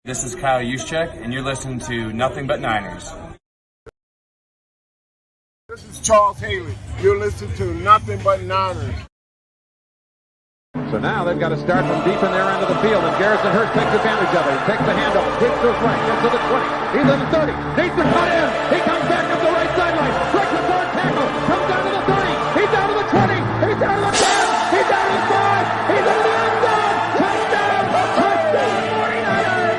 This is Kyle Juszczyk, and you're listening to Nothing But Niners. This is Charles Haley. You're listening to Nothing But Niners. So now they've got to start from deep in their end of the field, and Garrison Hurst takes advantage of it. He takes the handoff, hits to his right, gets to the 20. He's in the 30. Needs to cut in. He comes back up the right sideline. Breaks the third tackle. Comes down to the 30. He's down to the 20. He's down to the 10. He's down to the 5. He's in the end zone. Touchdown! Touchdown! 49ers!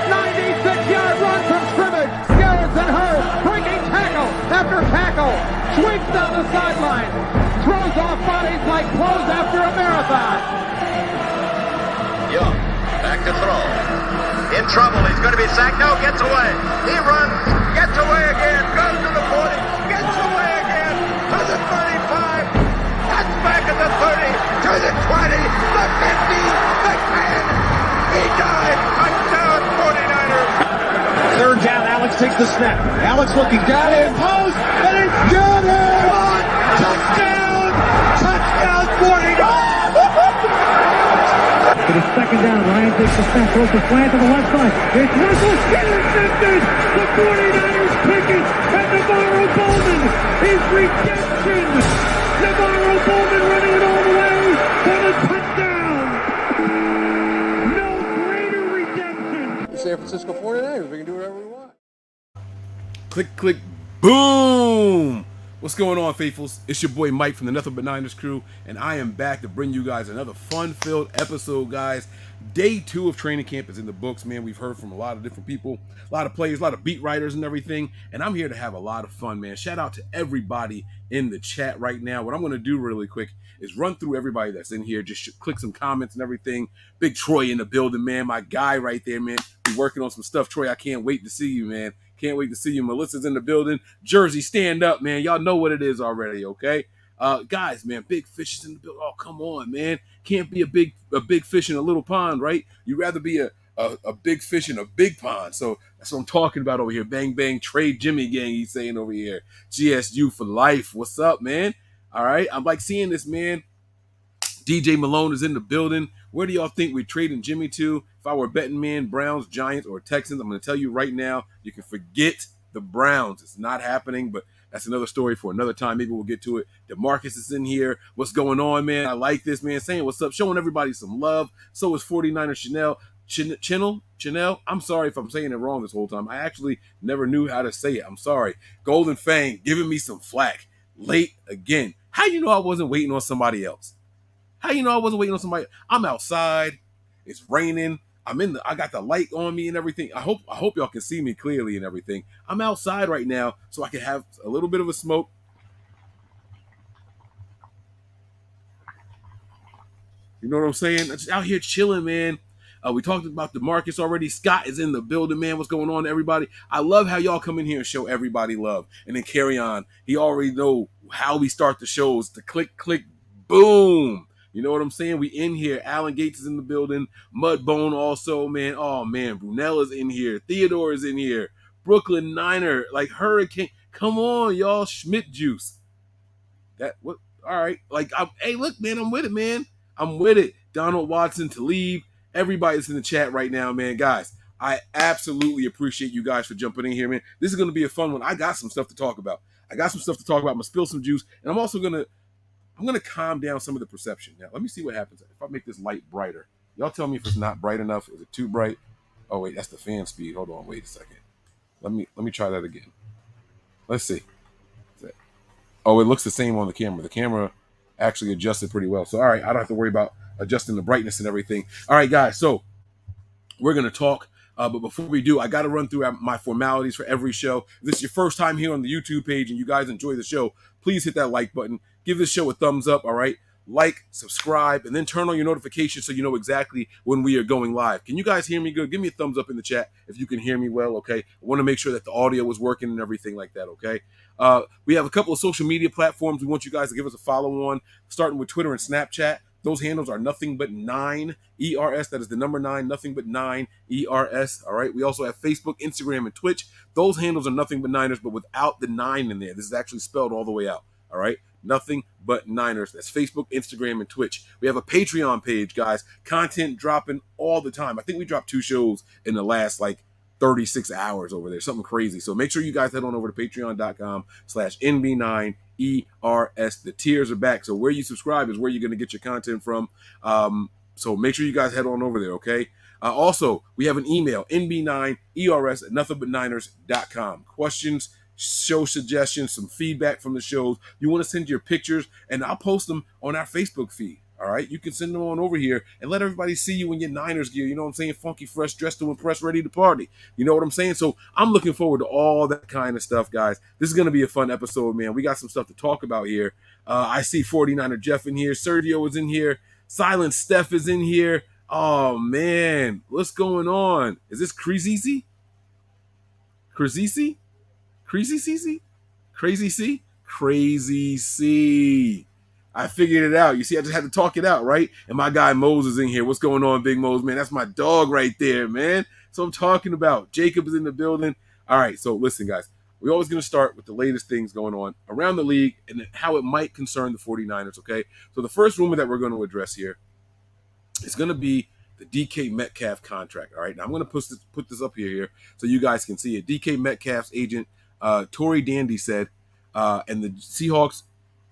96-yard run from scrimmage. Garrison Hurst breaking tackle after tackle. Swings down the sideline. Throws off bodies like clothes after a marathon. Young, back to throw. In trouble, he's going to be sacked. No, gets away. He runs, gets away again, goes to the 40, gets away again, to the 35, cuts back at the 30, to the 20, the 50, the 10. He died. Touchdown, 49ers. Third down, Alex takes the snap. Alex looking down in post, and it's good. Touchdown! Touchdown, 49ers! It is second down. Ryan takes the snap, throws the slant to the left side. It's Russell intercepted. The 49ers pick it, and Navarro Bowman is redemption. Navarro Bowman running it all the way for the touchdown. No greater redemption. The San Francisco 49ers, we can do whatever we want. Click, click, boom! What's going on, faithfuls? It's your boy Mike from the Nothing But Niners crew, and I am back to bring you guys another fun-filled episode, guys. Day 2 of training camp is in the books, man. We've heard from a lot of different people, a lot of players, a lot of beat writers and everything, and I'm here to have a lot of fun, man. Shout out to everybody in the chat right now. What I'm going to do really quick is run through everybody that's in here, just click some comments and everything. Big Troy in the building, man. My guy right there, man. We're working on some stuff. Troy, I can't wait to see you, man. Can't wait to see you. Melissa's in the building. Jersey, stand up, man. Y'all know what it is already, okay? Guys, man, big fish is in the building. Oh, come on, man. Can't be a big fish in a little pond, right? You'd rather be a big fish in a big pond. So that's what I'm talking about over here. Bang, bang, trade Jimmy gang, he's saying over here. GSU for life. What's up, man? All right. I'm like seeing this, man. DJ Malone is in the building. Where do y'all think we're trading Jimmy to? If I were a betting man, Browns, Giants, or Texans, I'm going to tell you right now, you can forget the Browns. It's not happening, but that's another story for another time. Maybe we'll get to it. DeMarcus is in here. What's going on, man? I like this, man. Saying what's up, showing everybody some love. So is 49er Chanel. I'm sorry if I'm saying it wrong this whole time. I actually never knew how to say it. I'm sorry. Golden Fang giving me some flack. Late again. How you know I wasn't waiting on somebody else? How you know I wasn't waiting on somebody? I'm outside. It's raining. I got the light on me and everything. I hope y'all can see me clearly and everything. I'm outside right now so I can have a little bit of a smoke. You know what I'm saying? I'm just out here chilling, man. We talked about DeMarcus already. Scott is in the building, man. What's going on, everybody? I love how y'all come in here and show everybody love and then carry on. He already know how we start the shows. The click, click, boom. You know what I'm saying? We in here. Alan Gates is in the building. Mudbone also, man. Oh, man. Brunel is in here. Theodore is in here. Brooklyn Niner. Like Hurricane. Come on, y'all. Schmidt juice. That what? All right. Like, hey, look, man. I'm with it, man. I'm with it. Donald Watson, Talib. Everybody's in the chat right now, man. Guys, I absolutely appreciate you guys for jumping in here, man. This is going to be a fun one. I got some stuff to talk about. I'm going to spill some juice. And I'm also going to calm down some of the perception. Now, let me see what happens if I make this light brighter. Y'all tell me if it's not bright enough. Is it too bright? Oh, wait, that's the fan speed. Hold on, wait a second. Let me try that again. Let's see. Oh, it looks the same on the camera. The camera actually adjusted pretty well. So, all right, I don't have to worry about adjusting the brightness and everything. All right, guys, so we're going to talk. But before we do, I got to run through my formalities for every show. If this is your first time here on the YouTube page and you guys enjoy the show, please hit that like button. Give this show a thumbs up, all right? Like, subscribe, and then turn on your notifications so you know exactly when we are going live. Can you guys hear me good? Give me a thumbs up in the chat if you can hear me well, okay? I want to make sure that the audio is working and everything like that, okay? We have a couple of social media platforms we want you guys to give us a follow on, starting with Twitter and Snapchat. Those handles are Nothing But 9 ERS. That is the number 9, Nothing But 9 ERS. All right. We also have Facebook, Instagram, and Twitch. Those handles are Nothing But Niners, but without the 9 in there. This is actually spelled all the way out. All right. Nothing But Niners. That's Facebook, Instagram, and Twitch. We have a Patreon page, guys. Content dropping all the time. I think we dropped 2 shows in the last 36 hours over there, something crazy. So make sure you guys head on over to patreon.com/NB9ERS. The tiers are back. So where you subscribe is where you're going to get your content from. So make sure you guys head on over there, okay? Also, we have an email, nb9ers@nothingbutniners.com. Questions, show suggestions, some feedback from the shows. You want to send your pictures, and I'll post them on our Facebook feed. All right, you can send them on over here and let everybody see you in your Niners gear. You know what I'm saying? Funky, fresh, dressed to impress, ready to party. You know what I'm saying? So I'm looking forward to all that kind of stuff, guys. This is going to be a fun episode, man. We got some stuff to talk about here. I see 49er Jeff in here. Sergio is in here. Silent Steph is in here. Oh, man. What's going on? Is this Crazy? Crazy? Crazy C? Crazy C? Crazy C. I figured it out. You see, I just had to talk it out, right? And my guy Mose is in here. What's going on, Big Mose, man? That's my dog right there, man. So I'm talking about. Jacob is in the building. All right, so listen, guys. We're always going to start with the latest things going on around the league and how it might concern the 49ers, okay? So the first rumor that we're going to address here is going to be the DK Metcalf contract, all right? Now, I'm going to put this up here so you guys can see it. DK Metcalf's agent, Tory Dandy, said, and the Seahawks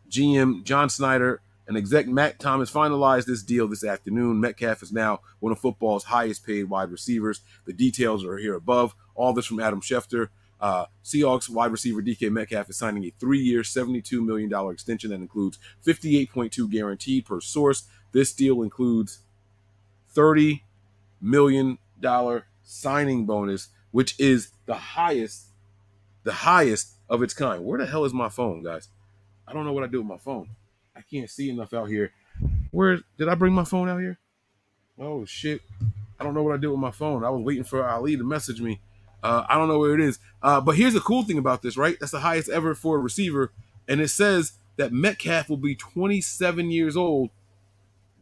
GM John Snyder and exec Matt Thomas finalized this deal this afternoon. Metcalf is now one of football's highest paid wide receivers. The details are here above. All this from Adam Schefter. Seahawks wide receiver DK Metcalf is signing a 3-year, $72 million extension that includes $58.2 guaranteed per source. This deal includes $30 million signing bonus, which is the highest of its kind. Where the hell is my phone, guys? I don't know what I do with my phone. I can't see enough out here. Where did I bring my phone out here? Oh shit! I don't know what I did with my phone. I was waiting for Ali to message me. I don't know where it is. But here's the cool thing about this, right? That's the highest ever for a receiver, and it says that Metcalf will be 27 years old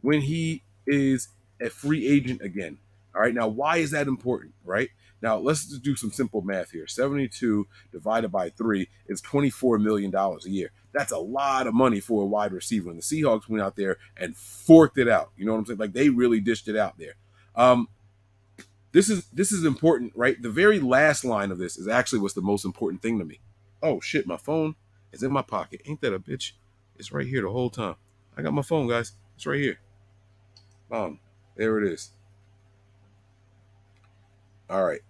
when he is a free agent again. All right. Now, why is that important, right? Now, let's just do some simple math here. 72 divided by 3 is $24 million a year. That's a lot of money for a wide receiver. And the Seahawks went out there and forked it out. You know what I'm saying? Like, they really dished it out there. This is important, right? The very last line of this is actually what's the most important thing to me. Oh, shit, my phone is in my pocket. Ain't that a bitch? It's right here the whole time. I got my phone, guys. It's right here. There it is. All right.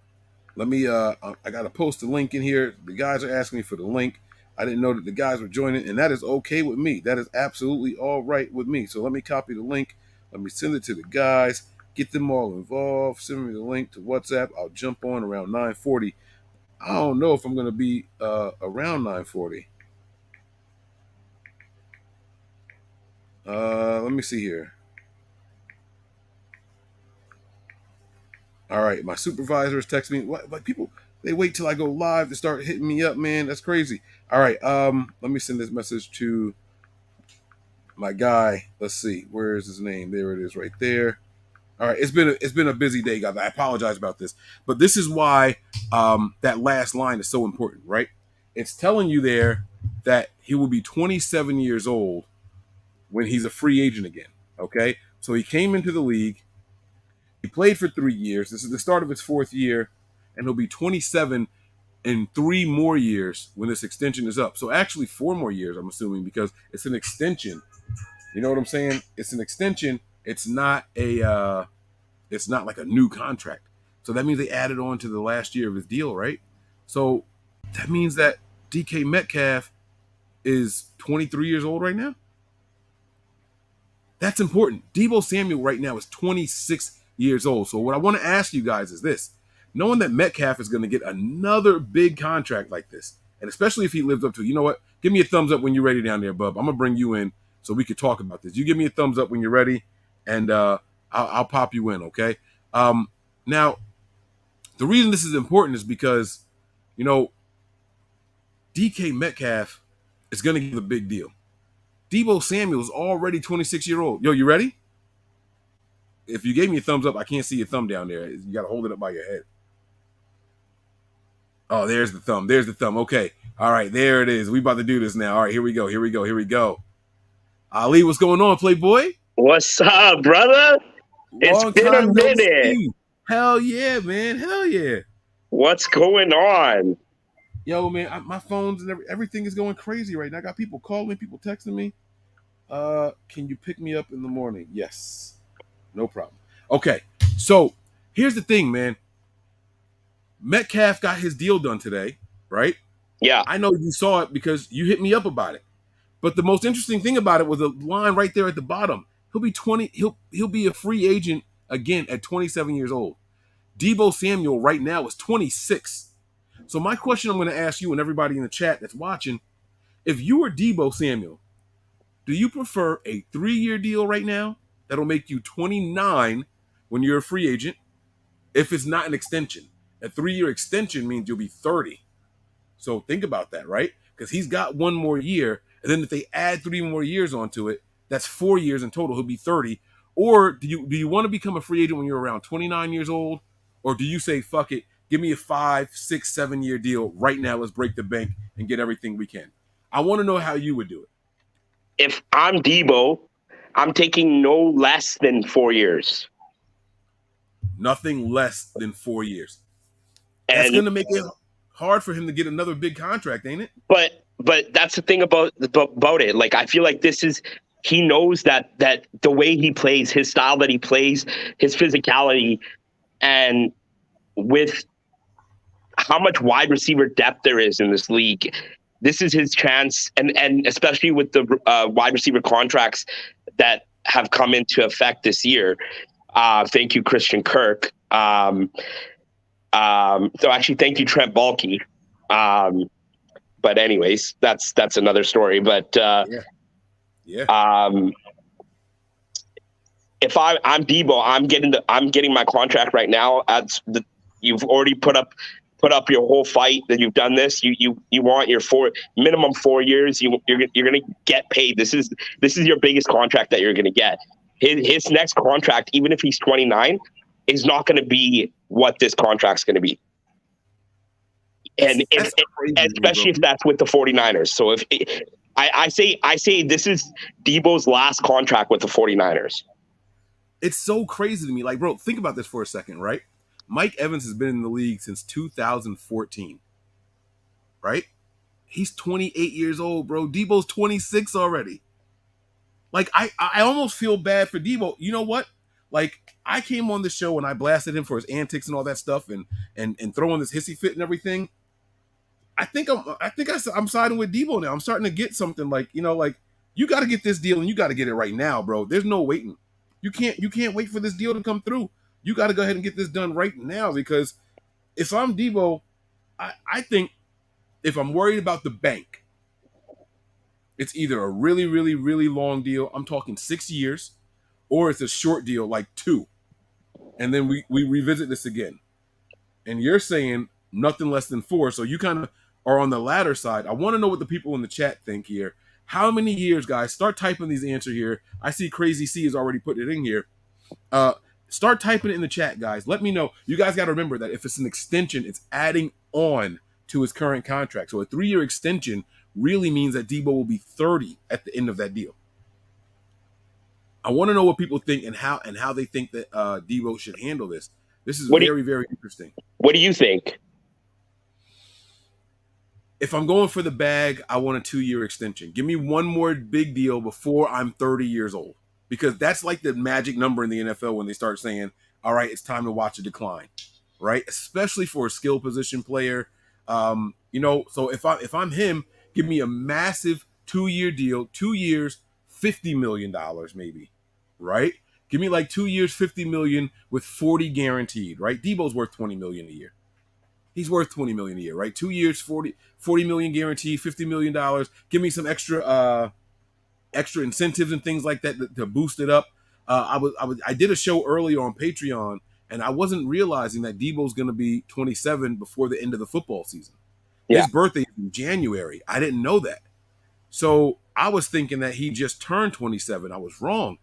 Let me, I got to post a link in here. The guys are asking me for the link. I didn't know that the guys were joining, and that is okay with me. That is absolutely all right with me. So let me copy the link. Let me send it to the guys. Get them all involved. Send me the link to WhatsApp. I'll jump on around 9:40. I don't know if I'm going to be around 9:40. Let me see here. All right, my supervisors text me. What? Like people, they wait till I go live to start hitting me up, man. That's crazy. All right, let me send this message to my guy. Let's see, where is his name? There it is, right there. All right, it's been a busy day, guys. I apologize about this, but this is why that last line is so important, right? It's telling you there that he will be 27 years old when he's a free agent again. Okay, so he came into the league. He played for 3 years. This is the start of his 4th year, and he'll be 27 in 3 more years when this extension is up. So actually 4 more years, I'm assuming, because it's an extension. You know what I'm saying? It's an extension. It's not like a new contract. So that means they added on to the last year of his deal, right? So that means that DK Metcalf is 23 years old right now. That's important. Deebo Samuel right now is 26 years old. So what I want to ask you guys is this. Knowing that Metcalf is going to get another big contract like this, and especially if he lives up to, you know what? Give me a thumbs up when you're ready down there, bub. I'm going to bring you in so we could talk about this. You give me a thumbs up when you're ready, and I'll pop you in, okay? Now, the reason this is important is because, you know, DK Metcalf is going to get a big deal. Deebo Samuel is already 26-year-old. Yo, you ready? If you gave me a thumbs up, I can't see your thumb down there. You got to hold it up by your head. Oh, there's the thumb. There's the thumb. Okay. All right, there it is. We about to do this now. All right, here we go. Ali, what's going on, Playboy? What's up, brother? It's Long been a time no minute. see. Hell yeah, man. Hell yeah. What's going on? Yo, man, my phones and everything is going crazy right now. I got people calling, people texting me. Can you pick me up in the morning? Yes. No problem. Okay, so here's the thing, man. Metcalf got his deal done today, right? Yeah. I know you saw it because you hit me up about it. But the most interesting thing about it was a line right there at the bottom. He'll be 20. He'll be a free agent again at 27 years old. Deebo Samuel right now is 26. So my question I'm going to ask you and everybody in the chat that's watching, if you were Deebo Samuel, do you prefer a 3-year deal right now that'll make you 29 when you're a free agent? If it's not an extension, a 3-year extension means you'll be 30. So think about that, right? Because he's got 1 more year, and then if they add 3 more years onto it, that's 4 years in total. He'll be 30. Or do you want to become a free agent when you're around 29 years old, or do you say fuck it, give me a 5, 6, 7 year deal right now? Let's break the bank and get everything we can. I want to know how you would do it. If I'm Deebo, I'm taking no less than 4 years. Nothing less than 4 years. That's going to make it hard for him to get another big contract, ain't it? But that's the thing about it. Like, I feel like he knows that the way he plays, his style that he plays, his physicality, and with how much wide receiver depth there is in this league, this is his chance. And especially with the wide receiver contracts that have come into effect this year. Thank you, Christian Kirk. So actually, thank you, Trent Baalke. But anyways, that's another story. But if I'm Deebo, I'm getting my contract right now. You've already put up your whole fight that you've done this. You want your minimum 4 years. You're gonna get paid. This is your biggest contract that you're gonna get. His next contract, even if he's 29, is not going to be what this contract's going to be. And especially if that's with the 49ers. So if I say this is Deebo's last contract with the 49ers. It's so crazy to me. Like, bro, think about this for a second, right? Mike Evans has been in the league since 2014, right? He's 28 years old, bro. Deebo's 26 already. Like, I almost feel bad for Deebo. You know what? Like, I came on the show and I blasted him for his antics and all that stuff and throwing this hissy fit and everything. I think I'm siding with Deebo now. I'm starting to get something like, you know, like, you got to get this deal and you got to get it right now, bro. There's no waiting. You can't wait for this deal to come through. You got to go ahead and get this done right now, because if I'm Deebo, I think if I'm worried about the bank, it's either a really, really, really long deal, I'm talking 6 years, or it's a short deal like 2. And then we revisit this again. And you're saying nothing less than 4. So you kind of are on the latter side. I want to know what the people in the chat think here. How many years, guys? Start typing these answers here. I see Crazy C has already put it in here. Start typing it in the chat, guys. Let me know. You guys got to remember that if it's an extension, it's adding on to his current contract. So a 3-year extension really means that Deebo will be 30 at the end of that deal. I want to know what people think and how they think that Deebo should handle this. This is very, very interesting. What do you think? If I'm going for the bag, I want a 2-year extension. Give me one more big deal before I'm 30 years old, because that's like the magic number in the NFL when they start saying, all right, it's time to watch a decline, right? Especially for a skill position player. So if I'm him, give me a massive 2-year deal, 2 years, $50 million maybe, right? Give me like 2 years, $50 million with 40 guaranteed, right? Deebo's worth $20 million a year. He's worth $20 million a year, right? 2 years, 40 million guaranteed, $50 million. Give me some extra incentives and things like that to boost it up. I did a show earlier on Patreon, and I wasn't realizing that Deebo's going to be 27 before the end of the football season. Yeah. His birthday is in January. I didn't know that. So I was thinking that he just turned 27. I was wrong.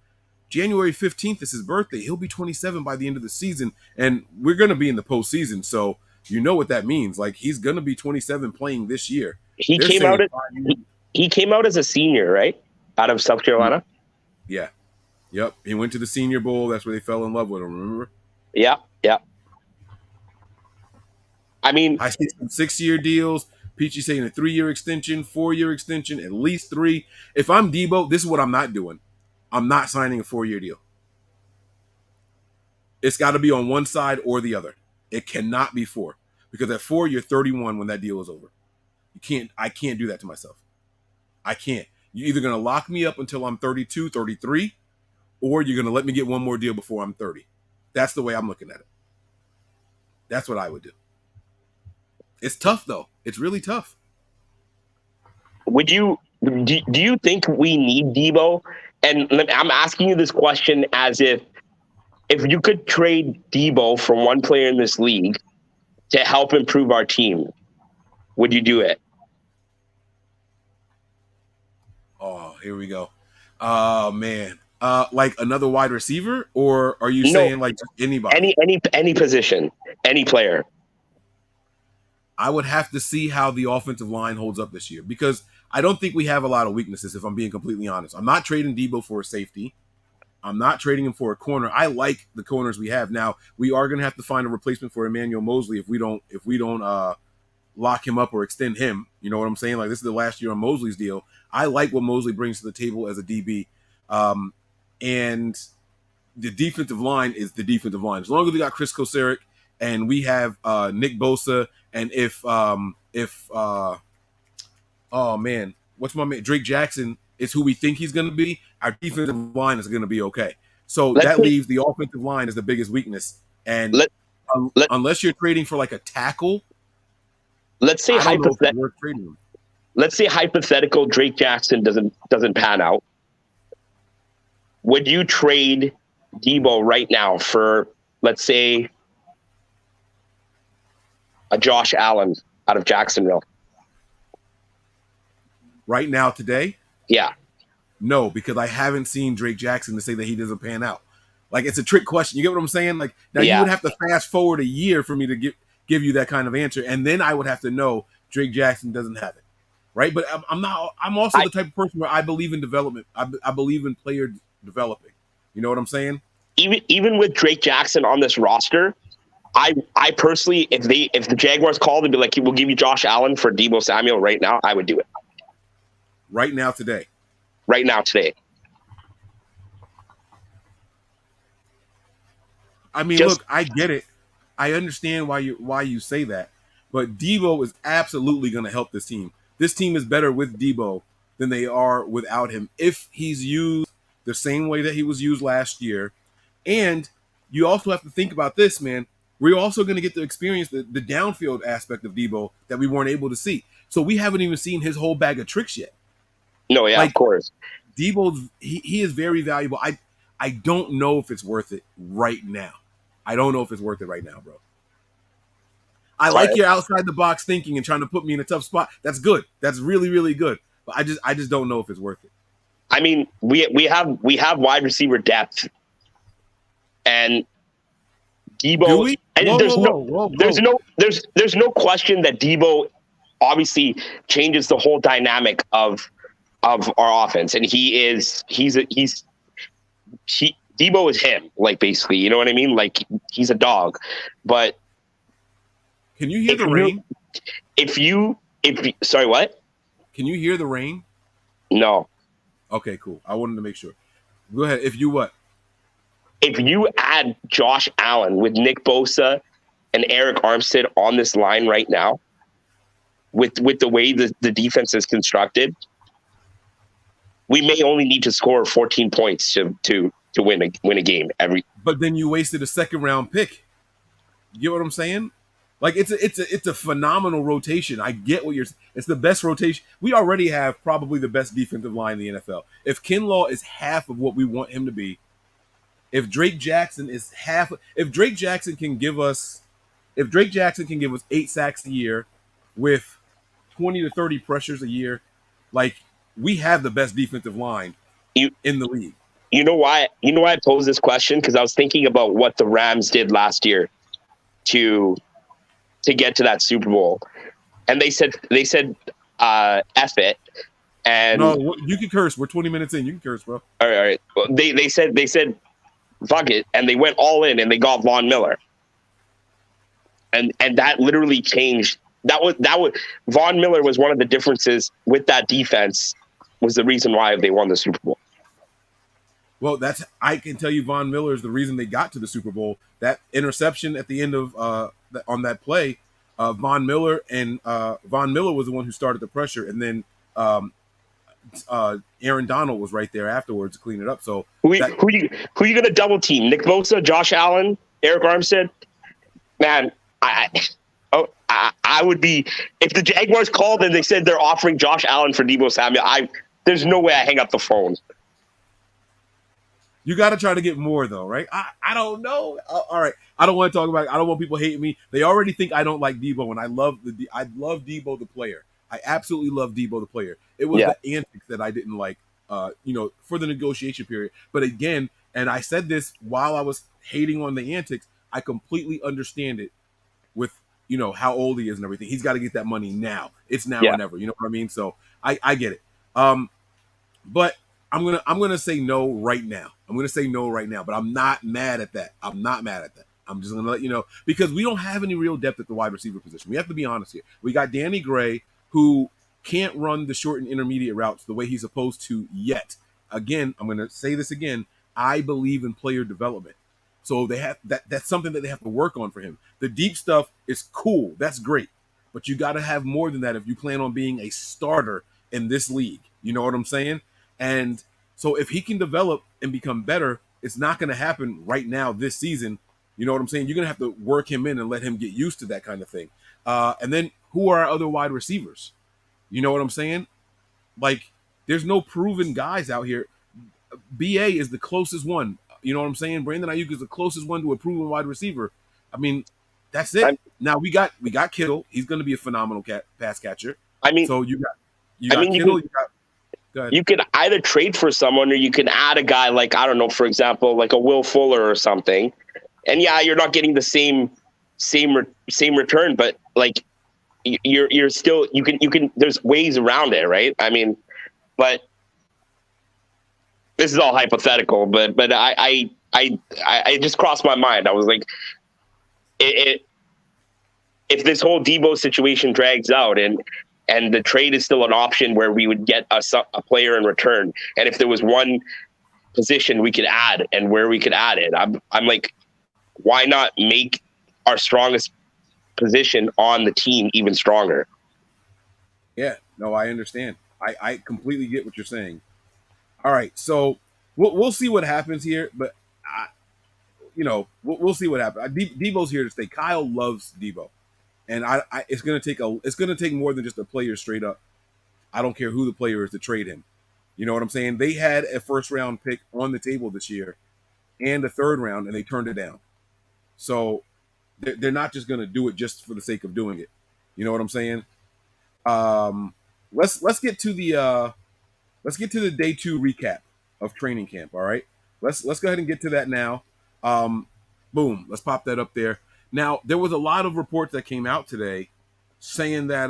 January 15th is his birthday. He'll be 27 by the end of the season, and we're going to be in the postseason. So you know what that means. Like, he's going to be 27 playing this year. He They're came saying out as 5 years. he came out as a senior, right? Out of South Carolina. Yeah. Yep. He went to the Senior Bowl. That's where they fell in love with him. Remember? Yeah. I mean, I see some 6-year deals. Peachy saying a 3-year extension, 4-year extension, at least 3. If I'm Deebo, this is what I'm not doing. I'm not signing a 4-year deal. It's got to be on one side or the other. It cannot be 4. Because at 4, you're 31 when that deal is over. I can't do that to myself. I can't. You're either going to lock me up until I'm 32, 33, or you're going to let me get one more deal before I'm 30. That's the way I'm looking at it. That's what I would do. It's tough, though. It's really tough. do you think we need Deebo? And I'm asking you this question as if you could trade Deebo for one player in this league to help improve our team, would you do it? Oh, here we go. Oh, man. Like another wide receiver, or are you saying like just anybody? Any position, any player. I would have to see how the offensive line holds up this year because I don't think we have a lot of weaknesses, if I'm being completely honest. I'm not trading Deebo for a safety. I'm not trading him for a corner. I like the corners we have. Now, we are going to have to find a replacement for Emmanuel Mosley if we don't lock him up or extend him. You know what I'm saying? Like, this is the last year on Mosley's deal. I like what Mosley brings to the table as a DB. And the defensive line is the defensive line. As long as we got Chris Kosaric and we have Nick Bosa, and if what's my man? Drake Jackson is who we think he's going to be, our defensive line is going to be okay. So that leaves the offensive line as the biggest weakness. And unless you're trading for like a tackle, let's say hypothetical Drake Jackson doesn't pan out. Would you trade Deebo right now for, let's say, a Josh Allen out of Jacksonville? Right now, today? Yeah. No, because I haven't seen Drake Jackson to say that he doesn't pan out. Like, it's a trick question. You get what I'm saying? Like, now you would have to fast forward a year for me to give you that kind of answer, and then I would have to know Drake Jackson doesn't have it, right? But I'm also the type of person where I believe in development. I believe in player developing. You know what I'm saying? Even with Drake Jackson on this roster, I personally, if the Jaguars called and be like, we'll give you Josh Allen for Deebo Samuel right now, I would do it. Right now, today. Right now, today. I mean, look, I get it. I understand why you say that, but Deebo is absolutely going to help this team. This team is better with Deebo than they are without him if he's used the same way that he was used last year. And you also have to think about this, man. We're also going to get to experience the downfield aspect of Deebo that we weren't able to see. So we haven't even seen his whole bag of tricks yet. No, yeah, of course. Deebo, he is very valuable. I don't know if it's worth it right now. I don't know if it's worth it right now, bro. I like your outside the box thinking and trying to put me in a tough spot. That's good. That's really, really good. But I just don't know if it's worth it. I mean, we have wide receiver depth, and Deebo. Do we? And there's no question that Deebo obviously changes the whole dynamic of our offense, and Deebo is him, like, basically, you know what I mean? Like, he's a dog. But can you hear the rain? Sorry, what? Can you hear the rain? No. Okay, cool. I wanted to make sure. Go ahead. If you what? If you add Josh Allen with Nick Bosa and Eric Armstead on this line right now, with the way the defense is constructed, we may only need to score 14 points to win a game every. But then you wasted a second round pick. You get what I'm saying? Like, it's a phenomenal rotation. I get what you're saying. It's the best rotation. We already have probably the best defensive line in the NFL. If Kinlaw is half of what we want him to be, if Drake Jackson can give us 8 sacks a year with 20 to 30 pressures a year, like, we have the best defensive line in the league. You know why I posed this question? Because I was thinking about what the Rams did last year to get to that Super Bowl. And they said F it. And no, you can curse. We're 20 minutes in. You can curse, bro. all right. Well, they said fuck it, and they went all in and they got Von Miller. And that literally changed. That was Von Miller was one of the differences with that defense, was the reason why they won the Super Bowl. Well, I can tell you Von Miller is the reason they got to the Super Bowl. That interception at the end of on that play, Von Miller was the one who started the pressure, and then Aaron Donald was right there afterwards to clean it up. So who you going to double team? Nick Bosa, Josh Allen, Eric Armstead? Man, I would be, if the Jaguars called and they said they're offering Josh Allen for Deebo Samuel, there's no way I hang up the phone. You got to try to get more, though, right? I don't know. All right, I don't want to talk about it. I don't want people hating me. They already think I don't like Deebo, and I love Deebo the player. I absolutely love Deebo the player. It was the antics that I didn't like, for the negotiation period. But again, and I said this while I was hating on the antics, I completely understand it with, how old he is and everything. He's got to get that money now. It's now or never. You know what I mean? So I get it. But I'm gonna say no right now. But I'm not mad at that. I'm just gonna let you know, because we don't have any real depth at the wide receiver position. We have to be honest here. We got Danny Gray, who can't run the short and intermediate routes the way he's supposed to yet. Again, I'm gonna say this again. I believe in player development. So they have that's something that they have to work on for him. The deep stuff is cool. That's great. But you got to have more than that if you plan on being a starter in this league. You know what I'm saying? And so if he can develop and become better, it's not going to happen right now this season. You know what I'm saying? You're going to have to work him in and let him get used to that kind of thing. And then who are our other wide receivers? You know what I'm saying? Like, there's no proven guys out here. BA is the closest one. You know what I'm saying? Brandon Ayuk is the closest one to a proven wide receiver. I mean, that's it. Now we got Kittle. He's going to be a phenomenal pass catcher. I mean, so you got Kittle. You could either trade for someone, or you can add a guy like, I don't know, for example, like a Will Fuller or something. And yeah, you're not getting the same return, but like you're still, you can there's ways around it, right? I mean, but this is all hypothetical, but I just crossed my mind. I was like, if this whole Deebo situation drags out and the trade is still an option where we would get a player in return, and if there was one position we could add and where we could add it, I'm like, why not make our strongest position on the team even stronger? Yeah, no, I understand. I completely get what you're saying. All right, so we'll see what happens here, but we'll see what happens. Deebo's here to stay. Kyle loves Deebo, and it's gonna take more than just a player straight up. I don't care who the player is to trade him. You know what I'm saying? They had a first round pick on the table this year, and a third round, and they turned it down. So they're not just gonna do it just for the sake of doing it. You know what I'm saying? Let's get to the day 2 recap of training camp. All right, let's go ahead and get to that now. Boom, let's pop that up there. Now, there was a lot of reports that came out today saying that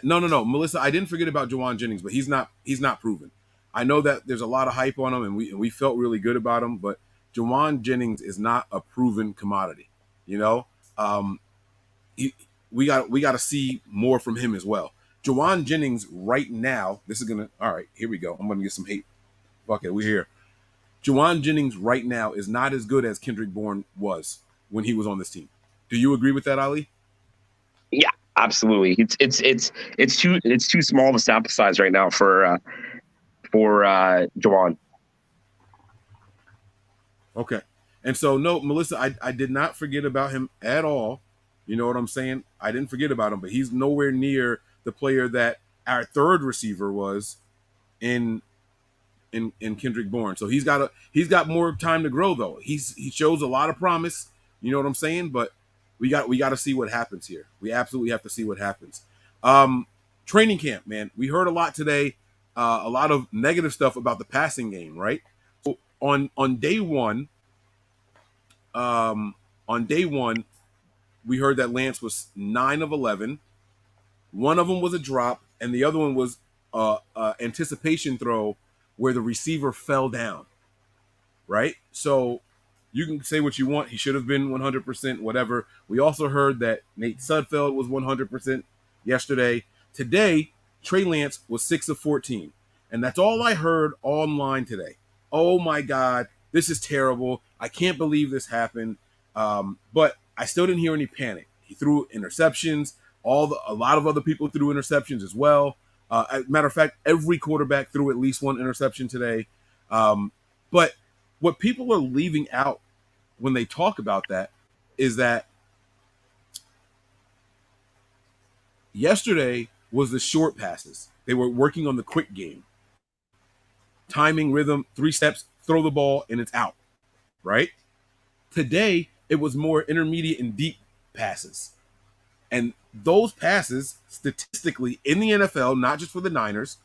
no, Melissa, I didn't forget about Jauan Jennings, but he's not proven. I know that there's a lot of hype on him, and we felt really good about him, but Jauan Jennings is not a proven commodity. You know, we got to see more from him as well. Jauan Jennings right now, all right, here we go. I'm gonna get some hate. Fuck it, we're here. Jauan Jennings right now is not as good as Kendrick Bourne was when he was on this team. Do you agree with that, Ali? Yeah, absolutely. It's too small of a sample size right now for Jauan. Okay. And so, no, Melissa, I did not forget about him at all. You know what I'm saying? I didn't forget about him, but he's nowhere near the player that our third receiver was in Kendrick Bourne. So he's got more time to grow, though. He shows a lot of promise. You know what I'm saying? But we got to see what happens here. We absolutely have to see what happens. Training camp, man. We heard a lot today, a lot of negative stuff about the passing game, right? So on day one, we heard that Lance was 9 of 11, One of them was a drop, and the other one was anticipation throw where the receiver fell down. Right? So you can say what you want. He should have been 100%, whatever. We also heard that Nate Sudfeld was 100% yesterday. Today, Trey Lance was 6 of 14. And that's all I heard online today. Oh my God, this is terrible. I can't believe this happened. But I still didn't hear any panic. He threw interceptions. A lot of other people threw interceptions as well. As a matter of fact, every quarterback threw at least one interception today. But what people are leaving out when they talk about that is that yesterday was the short passes. They were working on the quick game. Timing, rhythm, 3 steps, throw the ball, and it's out, right? Today, it was more intermediate and deep passes. And those passes, statistically, in the NFL, not just for the Niners,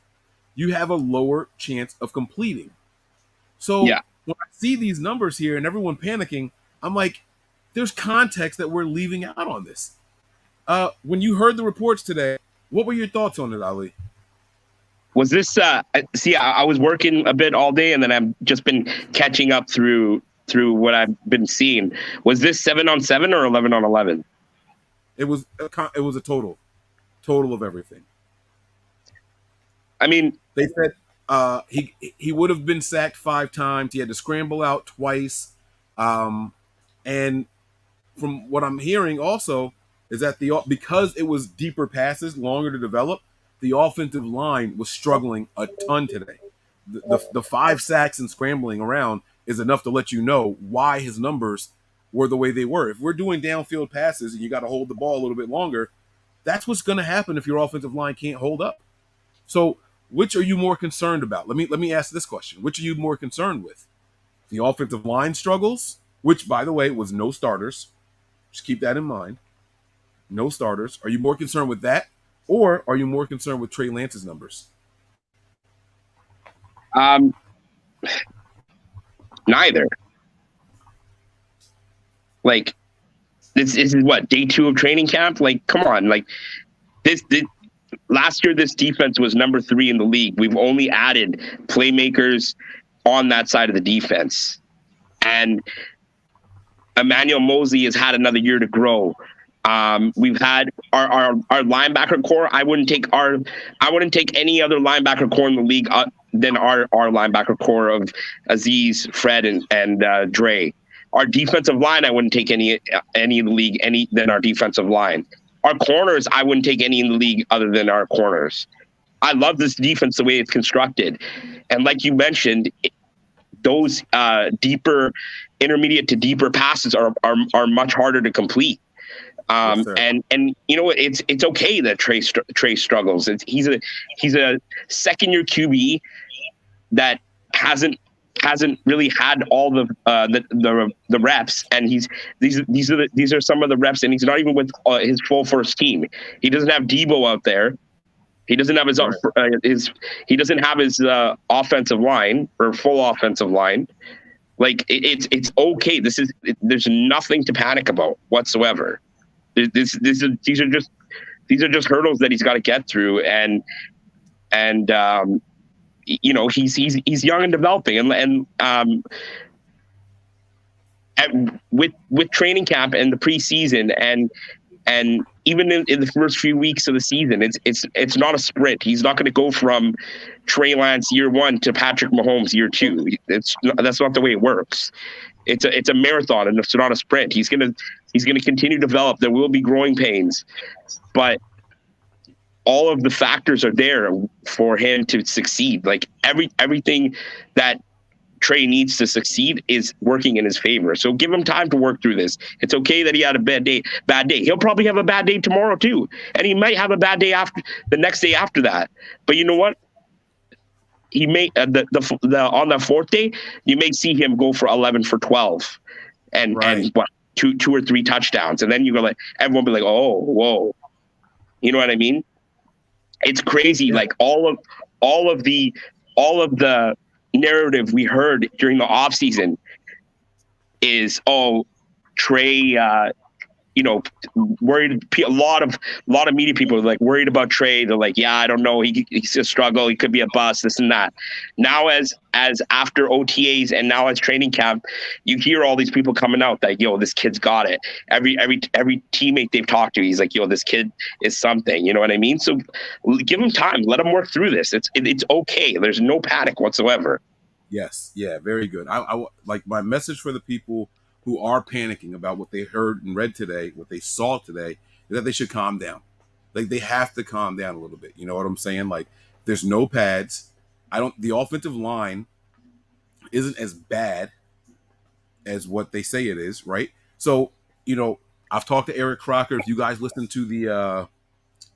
you have a lower chance of completing. So when I see these numbers here and everyone panicking, I'm like, there's context that we're leaving out on this. When you heard the reports today, what were your thoughts on it, Ali? Was this I was working a bit all day, and then I've just been catching up through what I've been seeing. Was this 7-on-7 or 11-on-11? It was a total of everything. I mean, they said he would have been sacked 5 times. He had to scramble out twice. And from what I'm hearing also is that because it was deeper passes, longer to develop, the offensive line was struggling a ton today. The 5 sacks and scrambling around is enough to let you know why his numbers were the way they were. If we're doing downfield passes and you got to hold the ball a little bit longer, that's what's going to happen if your offensive line can't hold up. So which are you more concerned about? Let me ask this question. Which are you more concerned with? The offensive line struggles, which, by the way, was no starters. Just keep that in mind. No starters. Are you more concerned with that? Or are you more concerned with Trey Lance's numbers? Neither. Like, this is what, day 2 of training camp? Like, come on. Like, this last year, this defense was number 3 in the league. We've only added playmakers on that side of the defense. And Emmanuel Mosley has had another year to grow. We've had our linebacker core. I wouldn't take any other linebacker core in the league than our linebacker core of Aziz, Fred, and Dre. Our defensive line, I wouldn't take any in the league than our defensive line. Our corners, I wouldn't take any in the league other than our corners. I love this defense the way it's constructed, and like you mentioned, those intermediate to deeper passes are much harder to complete. Yes, and you know what? It's okay that Trey struggles. He's a second year QB that hasn't really had all the reps, and these are some of the reps, and he's not even with his full first team. He doesn't have Deebo out there. He doesn't have his offensive line or full offensive line. Like it's okay. There's nothing to panic about whatsoever. These are just hurdles that he's got to get through, and you know, he's young and developing, and with training camp and the preseason and even in the first few weeks of the season, it's not a sprint. He's not going to go from Trey Lance year 1 to Patrick Mahomes year 2. That's not the way it works. It's a marathon, and it's not a sprint. He's gonna continue to develop. There will be growing pains, but all of the factors are there for him to succeed. Like everything that Trey needs to succeed is working in his favor. So give him time to work through this. It's okay that he had a bad day. He'll probably have a bad day tomorrow too, and he might have a bad day after the next day after that. But you know what? He may on the 4th day, you may see him go for 11 for 12, and what, two or 3 touchdowns, and then you go like everyone be like, oh, whoa, you know what I mean? It's crazy. Yeah. Like all of the narrative we heard during the offseason is, oh, Trey, worried. A lot of media people are like worried about Trey. They're like, yeah, I don't know. He's a struggle. He could be a bust. This and that. Now, as after OTAs and now as training camp, you hear all these people coming out that, this kid's got it. Every teammate they've talked to, he's like, this kid is something. You know what I mean? So give him time. Let him work through this. It's okay. There's no panic whatsoever. Yes. Yeah. Very good. I like my message for the people who are panicking about what they heard and read today, what they saw today, is that they should calm down. Like, they have to calm down a little bit. You know what I'm saying? Like, there's no pads. The offensive line isn't as bad as what they say it is, right? So, I've talked to Eric Crocker. If you guys listen to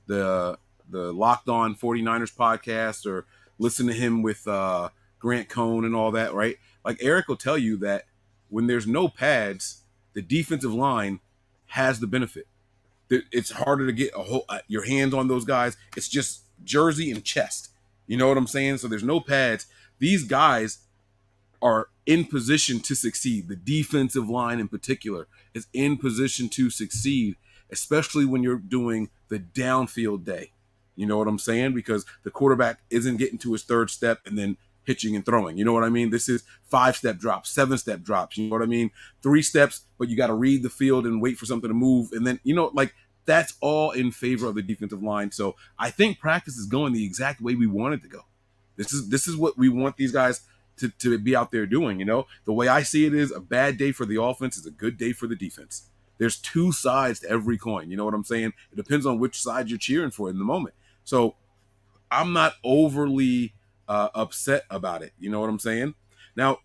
the Locked On 49ers podcast or listen to him with Grant Cohn and all that, right? Like, Eric will tell you that when there's no pads, the defensive line has the benefit. It's harder to get your hands on those guys. It's just jersey and chest. You know what I'm saying? So there's no pads. These guys are in position to succeed. The defensive line in particular is in position to succeed, especially when you're doing the downfield day. You know what I'm saying? Because the quarterback isn't getting to his third step and then hitching and throwing. You know what I mean? This is 5-step drops, 7-step drops. You know what I mean? 3 steps, but you got to read the field and wait for something to move. And then, that's all in favor of the defensive line. So I think practice is going the exact way we want it to go. This is what we want these guys to be out there doing. The way I see it is a bad day for the offense is a good day for the defense. There's 2 sides to every coin. You know what I'm saying? It depends on which side you're cheering for in the moment. So I'm not overly upset about it. You know what I'm saying? Now,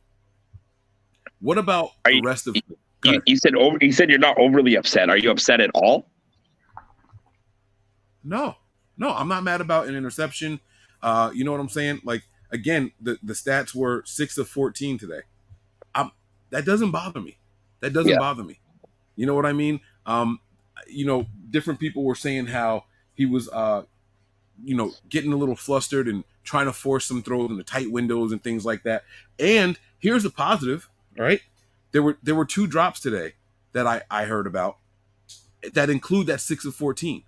what about the rest of? You said you're not overly upset. Are you upset at all? No, I'm not mad about an interception. You know what I'm saying? Like, again, the stats were 6 of 14 today. That doesn't bother me. Bother me. You know what I mean? Different people were saying how he was getting a little flustered and trying to force some throws in the tight windows and things like that. And here's a positive, right? There were 2 drops today that I heard about that include that 6 of 14,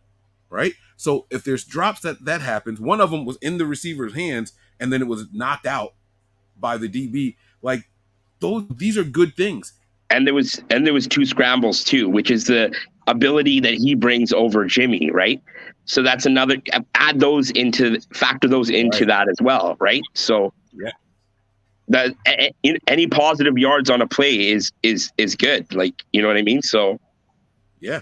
right? So if there's drops that happens, one of them was in the receiver's hands and then it was knocked out by the DB. Like, these are good things. And there was 2 scrambles too, which is the ability that he brings over Jimmy, right? So that's another, factor those into right. That as well, right? So yeah, that any positive yards on a play is good. Like, you know what I mean? So yeah.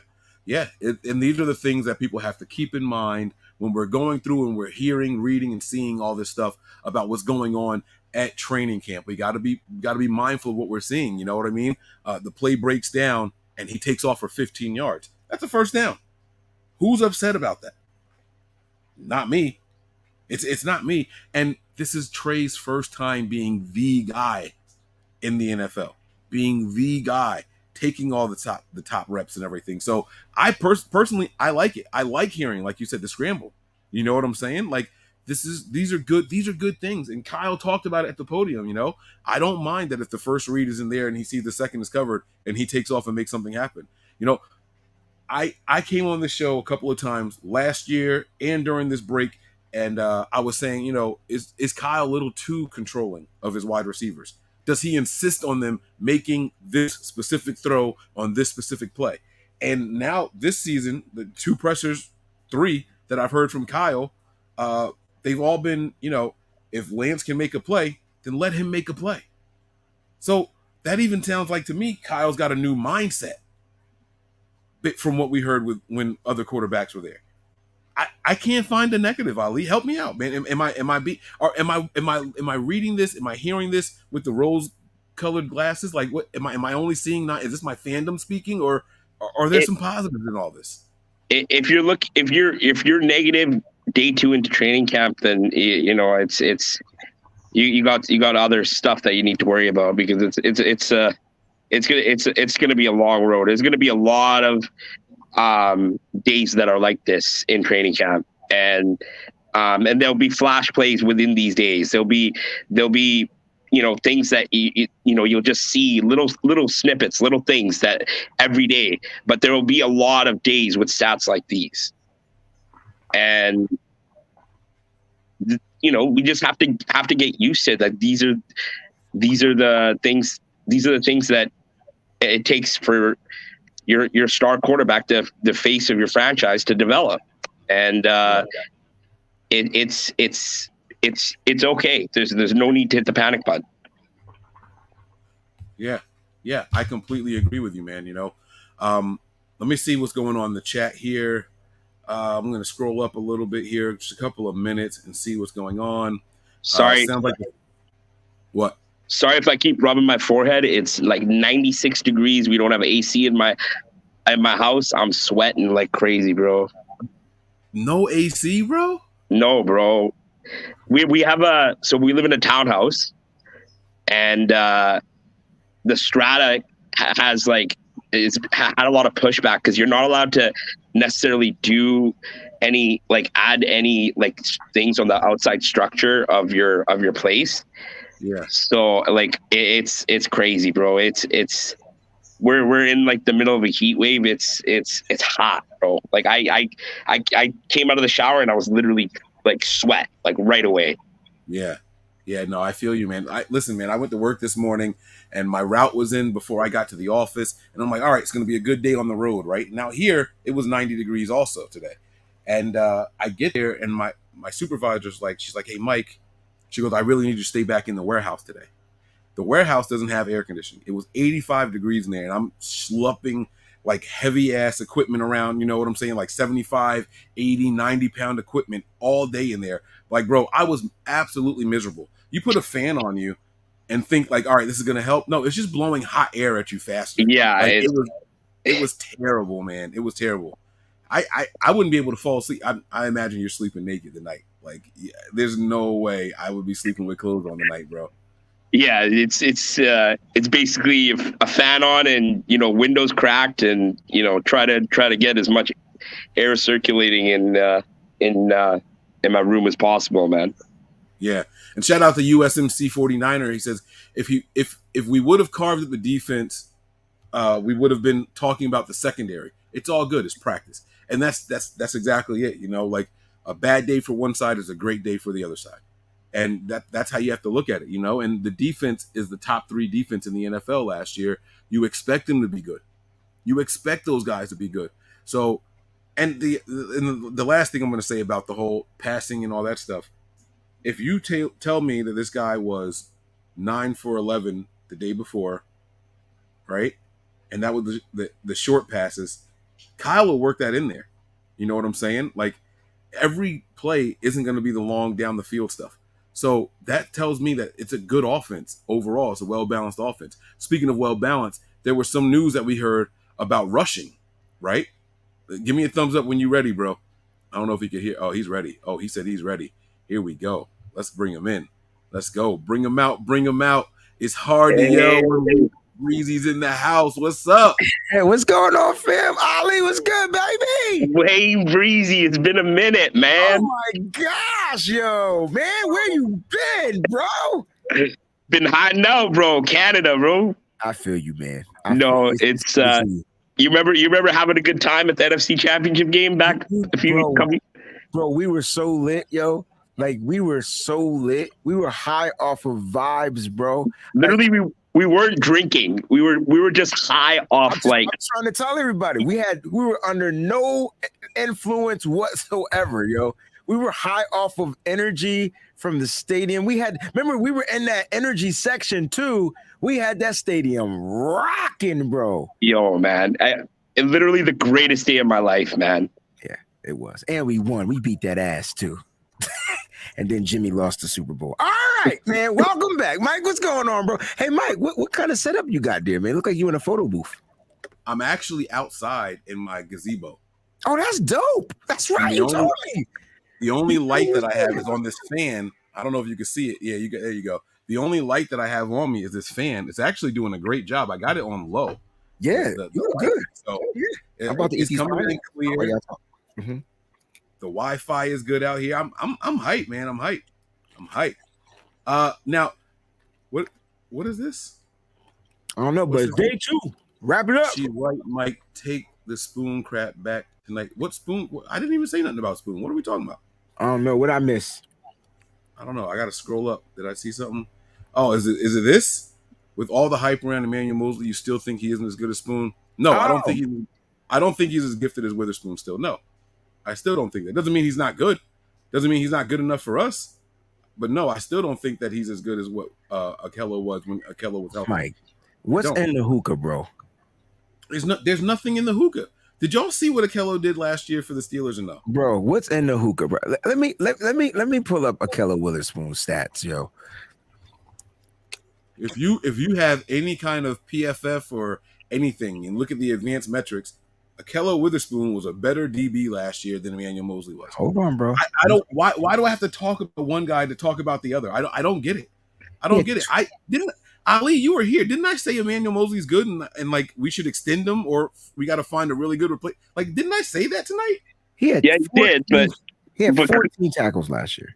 And these are the things that people have to keep in mind when we're going through and we're hearing, reading, and seeing all this stuff about what's going on at training camp. We got to be mindful of what we're seeing. You know what I mean? The play breaks down and he takes off for 15 yards. That's a first down. Who's upset about that? Not me. It's not me. And this is Trey's first time being the guy in the NFL, being the guy, taking all the top reps and everything. So I personally, I like it. I like hearing, like you said, the scramble. You know what I'm saying? Like, these are good things. And Kyle talked about it at the podium. I don't mind that if the first read is in there and he sees the second is covered and he takes off and makes something happen. I came on the show a couple of times last year and during this break, and I was saying, is Kyle a little too controlling of his wide receivers? Does he insist on them making this specific throw on this specific play? And now this season, the 2 pressures, 3 that I've heard from Kyle, they've all been, if Lance can make a play, then let him make a play. So that even sounds like, to me, Kyle's got a new mindset from what we heard when other quarterbacks were there. I can't find a negative, Ali. Help me out, man. Am I reading this? Am I hearing this with the rose-colored glasses? Like, what am I only seeing? Not, is this my fandom speaking, or are there some positives in all this? If you're negative day 2 into training camp, then it's you got other stuff that you need to worry about, because it's gonna be a long road. There's gonna be a lot of days that are like this in training camp, and there'll be flash plays within these days. There'll be things that you'll just see little snippets, little things that every day. But there will be a lot of days with stats like these, and we just have to get used to that. These are the things. These are the things that it takes for your star quarterback, the face of your franchise, to develop. And it's okay. There's no need to hit the panic button. Yeah, I completely agree with you, man. Let me see what's going on in the chat here. I'm going to scroll up a little bit here, just a couple of minutes, and see what's going on. Sorry. Sounds like what? Sorry if I keep rubbing my forehead. It's like 96 degrees. We don't have AC in my house. I'm sweating like crazy, bro. No AC, bro? No, bro. We have we live in a townhouse, and the strata has had a lot of pushback because you're not allowed to necessarily do any add any things on the outside structure of your place. Yeah. So it's crazy, bro. It's we're in the middle of a heat wave. It's hot, bro. I came out of the shower and I was literally sweat right away. Yeah. No, I feel you, man. Listen, man, I went to work this morning and my route was in before I got to the office, and I'm like, all right, it's going to be a good day on the road, right? Now here it was 90 degrees also today. And I get there and my supervisor's she's like, hey, Mike, she goes, I really need you to stay back in the warehouse today. The warehouse doesn't have air conditioning. It was 85 degrees in there, and I'm schlepping heavy ass equipment around, you know what I'm saying? 75, 80, 90 pound equipment all day in there. Bro, I was absolutely miserable. You put a fan on you and think all right, this is going to help. No, it's just blowing hot air at you faster. Yeah. It was terrible, man. It was terrible. I wouldn't be able to fall asleep. I imagine you're sleeping naked tonight. There's no way I would be sleeping with clothes on tonight, bro. Yeah, it's basically a fan on and windows cracked and try to get as much air circulating in my room as possible, man. Yeah, and shout out to USMC 49er. He says if we would have carved at the defense, we would have been talking about the secondary. It's all good. It's practice, and that's exactly it. A bad day for one side is a great day for the other side. And that's how you have to look at it, and the defense is the top 3 defense in the NFL last year. You expect them to be good. You expect those guys to be good. So, and the last thing I'm going to say about the whole passing and all that stuff, if you tell me that this guy was 9 for 11 the day before, right? And that was the short passes, Kyle will work that in there. You know what I'm saying? Every play isn't going to be the long down the field stuff. So that tells me that it's a good offense overall. It's a well-balanced offense. Speaking of well-balanced, there was some news that we heard about rushing, right? Give me a thumbs up when you're ready, bro. I don't know if he could hear. Oh, he's ready. Oh, he said he's ready. Here we go. Let's bring him in. Let's go. Bring him out. Bring him out. It's hard to yell when Breezy's in the house. What's up? Hey, what's going on, fam? Ali, what's good, baby? Hey, Breezy, it's been a minute, man. Oh my gosh, yo, man, where you been, bro? Been hiding out, bro. Canada, bro. I feel you, man. It's you remember having a good time at the NFC Championship game back a few weeks? Bro, we were so lit, yo. We were so lit. We were high off of vibes, bro. Literally, we weren't drinking. We were just high off. I'm trying to tell everybody, we were under no influence whatsoever, yo. We were high off of energy from the stadium. Remember, we were in that energy section too. We had that stadium rocking, bro. Yo, man, literally the greatest day of my life, man. Yeah, it was, and we won. We beat that ass too. And then Jimmy lost the Super Bowl. All right, man. Welcome back. Mike, what's going on, bro? Hey, Mike, what kind of setup you got there, man? Look like you in a photo booth. I'm actually outside in my gazebo. Oh, that's dope. That's right. You told me. The only light that I have is on this fan. I don't know if you can see it. Yeah, there you go. The only light that I have on me is this fan. It's actually doing a great job. I got it on low. Yeah, you look good. So yeah. It's coming in clear. Mm-hmm. The Wi-Fi is good out here. I'm hyped, man. I'm hyped. Now, What is this? I don't know, but it's day 2. Wrap it up. She right, Mike. Take the spoon crap back tonight. What spoon? I didn't even say nothing about spoon. What are we talking about? I don't know what I missed. I don't know. I got to scroll up. Did I see something? Oh, is it this? With all the hype around Emmanuel Mosley, you still think he isn't as good as Spoon? No, I don't think he's as gifted as Witherspoon still. No. I still don't think that. Doesn't mean he's not good. Doesn't mean he's not good enough for us. But no, I still don't think that he's as good as what Akello was when Akello was healthy. Mike, what's in the hookah, bro? There's nothing in the hookah. Did y'all see what Akello did last year for the Steelers or no? Bro, what's in the hookah, bro? Let me pull up Akello Witherspoon stats, yo. If you have any kind of PFF or anything and look at the advanced metrics, Akello Witherspoon was a better DB last year than Emmanuel Mosley was. Hold on, bro. I don't. Why do I have to talk about one guy to talk about the other? I don't get it. I don't get it. I didn't. Ali, you were here. Didn't I say Emmanuel Mosley's good and like we should extend him or we got to find a really good replacement? Like, didn't I say that tonight? You did, but he had 14 tackles last year.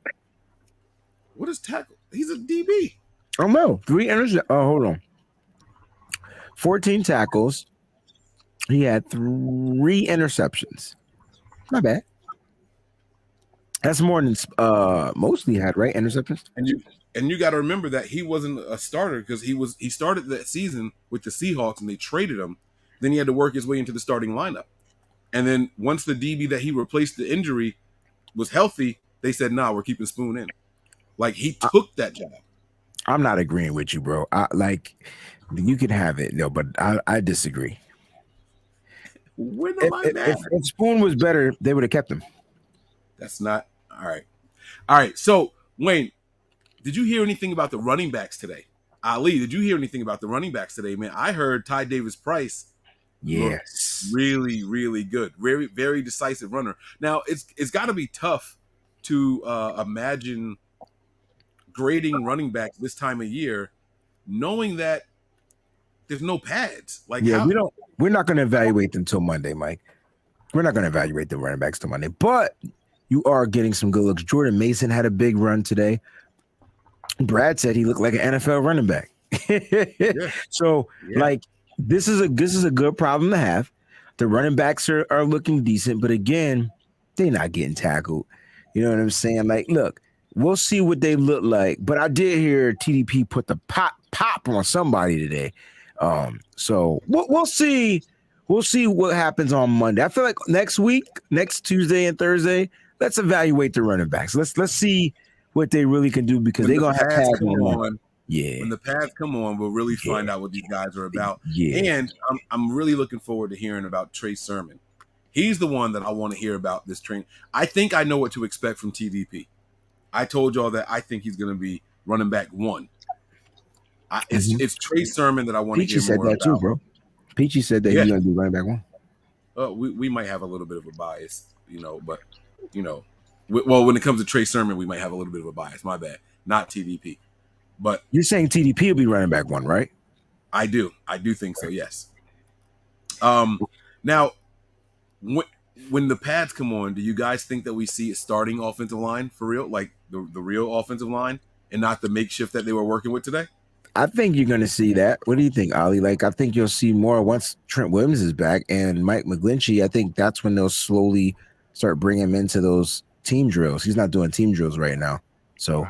What is tackle? He's a DB. Oh no, 3 interceptions. Oh, hold on. 14 tackles. He had 3 interceptions. Not bad. That's more than mostly had, right? Interceptions. And you got to remember that he wasn't a starter because he started that season with the Seahawks and they traded him. Then he had to work his way into the starting lineup. And then once the DB that he replaced the injury was healthy, they said, "Nah, we're keeping Spoon in." Like he took that job. I'm not agreeing with you, bro. You can have it, but I disagree. If Spoon was better, they would have kept him. That's not all right. All right. So Wayne, did you hear anything about the running backs today? Ali, did you hear anything about the running backs today, man? I heard Ty Davis Price. Yes, really, really good. Very, very decisive runner. Now it's got to be tough to imagine grading running backs this time of year, knowing that there's no pads. Like, we're not going to evaluate them till Monday, Mike. We're not going to evaluate the running backs till Monday, but you are getting some good looks. Jordan Mason had a big run today. Brad said he looked like an NFL running back. So, this is a good problem to have. The running backs are looking decent, but again, they're not getting tackled. You know what I'm saying? Like, look, we'll see what they look like. But I did hear TDP put the pop on somebody today. So we'll see. We'll see what happens on Monday. I feel like next Tuesday and Thursday, let's evaluate the running backs. Let's see what they really can do because they're gonna have pads on. Yeah. When the pads come on, we'll really find out what these guys are about. Yeah. And I'm really looking forward to hearing about Trey Sermon. He's the one that I want to hear about this train. I think I know what to expect from TDP. I told y'all that I think he's going to be running back 1. It's Trey Sermon that I want to hear more about. Peachy said that too, bro. Peachy said that he's going to be running back 1. We might have a little bit of a bias, but when it comes to Trey Sermon, we might have a little bit of a bias. My bad. Not TDP. But you're saying TDP will be running back 1, right? I do think so, yes. Now, when the pads come on, do you guys think that we see a starting offensive line for real, like the real offensive line, and not the makeshift that they were working with today? I think you're going to see that. What do you think, Ali? Like, I think you'll see more once Trent Williams is back and Mike McGlinchey. I think that's when they'll slowly start bringing him into those team drills. He's not doing team drills right now, so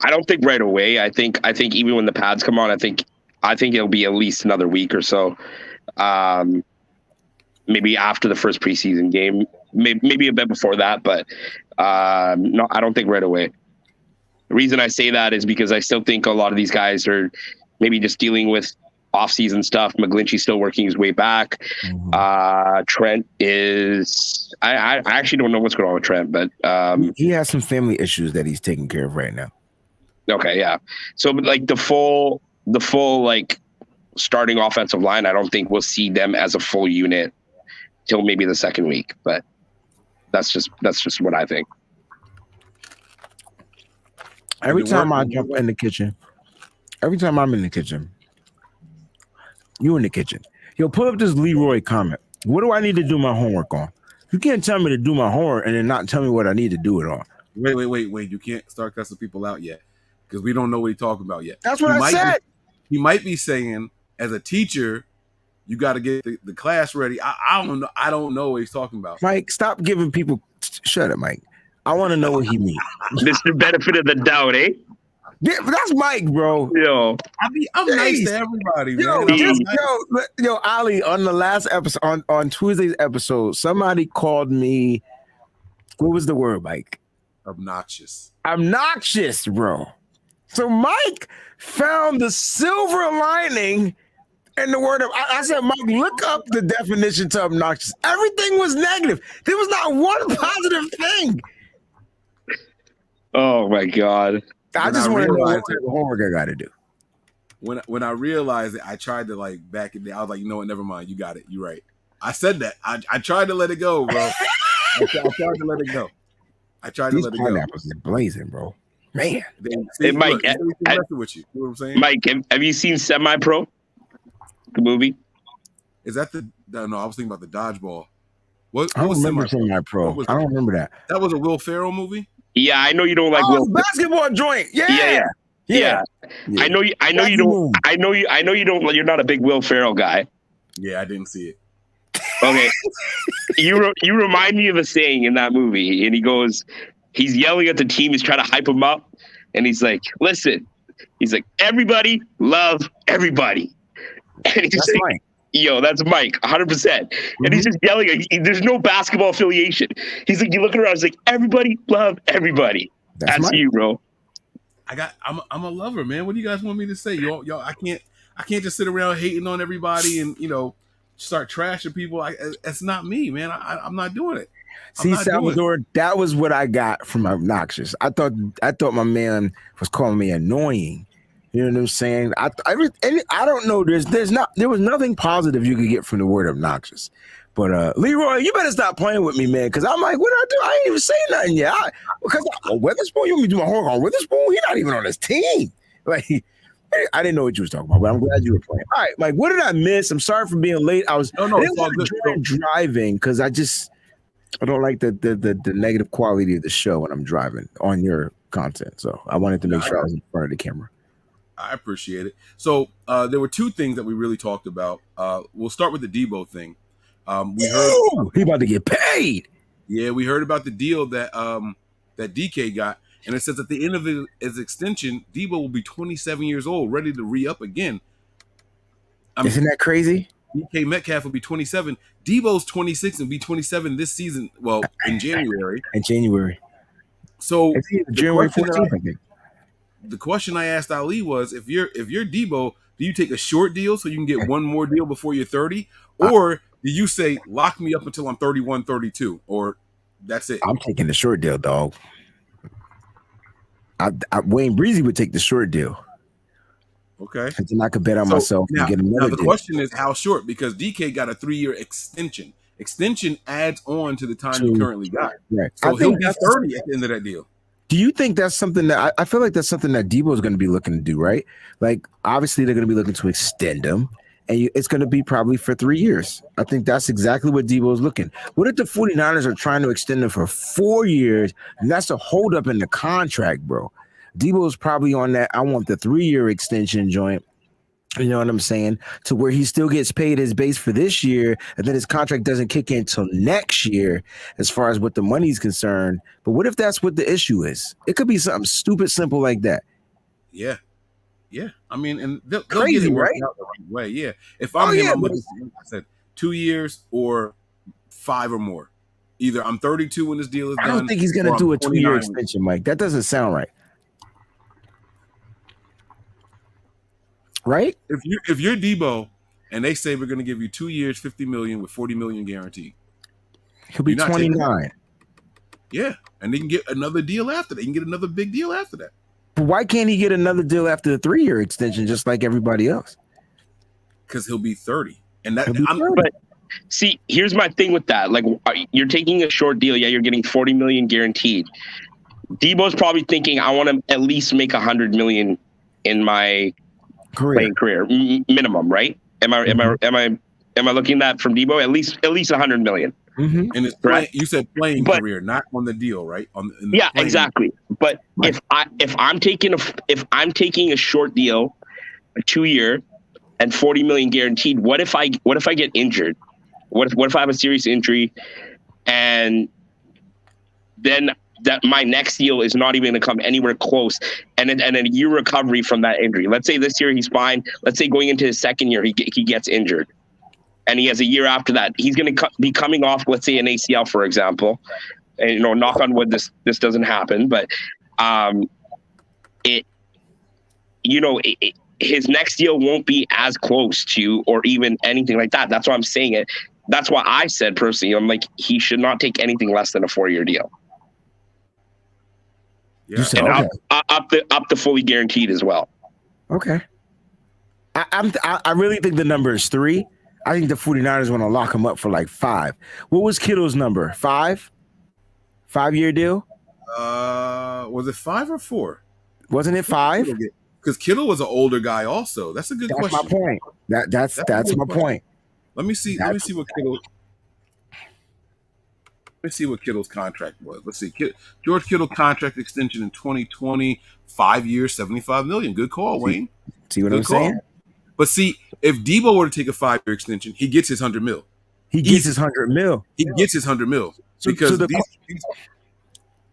I don't think right away. I think even when the pads come on, I think it'll be at least another week or so. Maybe after the first preseason game, maybe a bit before that, but no, I don't think right away. The reason I say that is because I still think a lot of these guys are maybe just dealing with off-season stuff. McGlinchey's still working his way back. Trent is I actually don't know what's going on with Trent, but he has some family issues that he's taking care of right now. Okay, yeah. So like the full like starting offensive line, I don't think we'll see them as a full unit till maybe the second week, but that's just what I think. Every time I jump in the kitchen, every time I'm in the kitchen, you in the kitchen. Yo, pull up this Leroy comment. What do I need to do my homework on? You can't tell me to do my homework and then not tell me what I need to do it on. Wait. You can't start cussing people out yet. because we don't know what he's talking about yet. That's what I said. He might be saying, as a teacher, you got to get the class ready. I don't know. I don't know what he's talking about. Mike, stop giving people. Shut up, Mike. I want to know what he means. This is the benefit of the doubt, eh? Yeah, that's Mike, bro. Yo, I'm nice to everybody, man. Yo, Ali, on the last episode, on Tuesday's episode, somebody called me. What was the word, Mike? Obnoxious, bro. So Mike found the silver lining in the word of. I said, Mike, look up the definition to obnoxious. Everything was negative. There was not one positive thing. Oh my God. I just want to know what homework I got to do. When I realized it, I tried to like back it down. I was like, you know what? Never mind. You got it. You're right. I said that. I tried to let it go, bro. I tried to let it go. These pineapples is blazing, bro. Man. Hey, Mike, with you. You know what I'm saying? Mike, have you seen Semi-Pro? The movie? Is that no, I was thinking about the dodgeball. What I don't was remember Semi-Pro. I don't remember that. That was a Will Ferrell movie? Yeah, I know you don't like Will. Basketball joint. Yeah. I know you don't. I know you don't. You're not a big Will Ferrell guy. Yeah, I didn't see it. Okay, you remind me of a saying in that movie, and he's yelling at the team, he's trying to hype them up, and he's like, "Listen," he's like, "Everybody love everybody," and he's That's like, Mike. Yo, that's Mike, 100%. And he's just yelling. There's no basketball affiliation. He's like, you look around, he's like, everybody love everybody. That's you, bro. I'm a lover, man. What do you guys want me to say? Y'all, I can't just sit around hating on everybody and start trashing people. That's not me, man. I'm not doing it. See, Salvador, that was what I got from obnoxious. I thought my man was calling me annoying. You know what I'm saying? I don't know. There was nothing positive you could get from the word obnoxious. But Leroy, you better stop playing with me, man. Because I'm like, what do I do? I ain't even saying nothing yet. Witherspoon, you want me to do my homework on Witherspoon? He's not even on his team. Like, I didn't know what you was talking about, but I'm glad you were playing. All right, Mike, what did I miss? I'm sorry for being late. I didn't want to driving because I don't like the negative quality of the show when I'm driving on your content. So I wanted to make sure I was in front of the camera. I appreciate it. So there were two things that we really talked about. We'll start with the Deebo thing. We heard he about to get paid. Yeah, we heard about the deal that DK got, and it says at the end of his extension, Deebo will be 27 years old, ready to re-up again. Isn't that crazy? DK Metcalf will be 27. Deebo's 26 and be 27 this season. Well, in January. So January 14th, I think. The question I asked Ali was, if you're Deebo, do you take a short deal so you can get one more deal before you're 30? Or do you say, lock me up until I'm 31, 32? Or that's it? I'm taking the short deal, dog. Wayne Breezy would take the short deal. Okay. And then I could bet on myself and get another deal. The question is how short? Because DK got a 3-year extension. Extension adds on to the time you currently got. Right. So he'll be 30 at the end of that deal. Do you think that's something that I feel like that's something that Deebo is going to be looking to do, right? Like, obviously, they're going to be looking to extend him, and it's going to be probably for 3 years. I think that's exactly what Deebo is looking. What if the 49ers are trying to extend him for 4 years, and that's a holdup in the contract, bro? Deebo is probably on that. I want the 3-year extension joint. You know what I'm saying? To where he still gets paid his base for this year, and then his contract doesn't kick in until next year as far as what the money's concerned. But what if that's what the issue is? It could be something stupid, simple like that. Yeah. Yeah. I mean, and they'll crazy, get it right? Out the right way. Yeah. If I'm him, I'm looking, like I said, 2 years or 5 or more. Either I'm 32 when this deal is done. I don't think he's going to do a 2-year extension, Mike. That doesn't sound right. Right? If you're Deebo and they say we're going to give you 2 years, $50 million with $40 million guaranteed, he'll be 29. Yeah, and they can get another deal after that. They can get another big deal after that. But why can't he get another deal after the 3-year extension, just like everybody else? Because he'll be 30, and that. But see, here's my thing with that. Like, you're taking a short deal. Yeah, you're getting $40 million guaranteed. Deebo's probably thinking, I want to at least make $100 million in my playing career minimum, right? Am I looking at that from Deebo? At least $100 million. Mm-hmm. And it's you said playing career, not on the deal, right? Exactly. But if I'm taking a short deal, a 2-year, and 40 million guaranteed, what if I get injured? What if I have a serious injury, and then that my next deal is not even going to come anywhere close, and a year recovery from that injury. Let's say this year he's fine. Let's say going into his second year he gets injured, and he has a year after that. He's going to be coming off, let's say, an ACL, for example. And knock on wood, this doesn't happen. But his next deal won't be as close to or even anything like that. That's why I'm saying it. That's why I said personally, I'm like, he should not take anything less than a 4-year deal. Yeah. And up the fully guaranteed as well. Okay. I really think the number is 3. I think the 49ers want to lock him up for like 5. What was Kittle's number? 5? 5-year deal? Was it 5 or 4? Wasn't it 5? Because Kittle was an older guy also. That's a good question. That's my point. That's my point. Let me see what Kittle. Let's see what Kittle's contract was. Let's see. George Kittle contract extension in 2020, 5 years, $75 million. Good call, Wayne. See what I'm saying? But see, if Deebo were to take a 5-year extension, he gets his $100 million. He gets his $100 million. He gets his $100 million because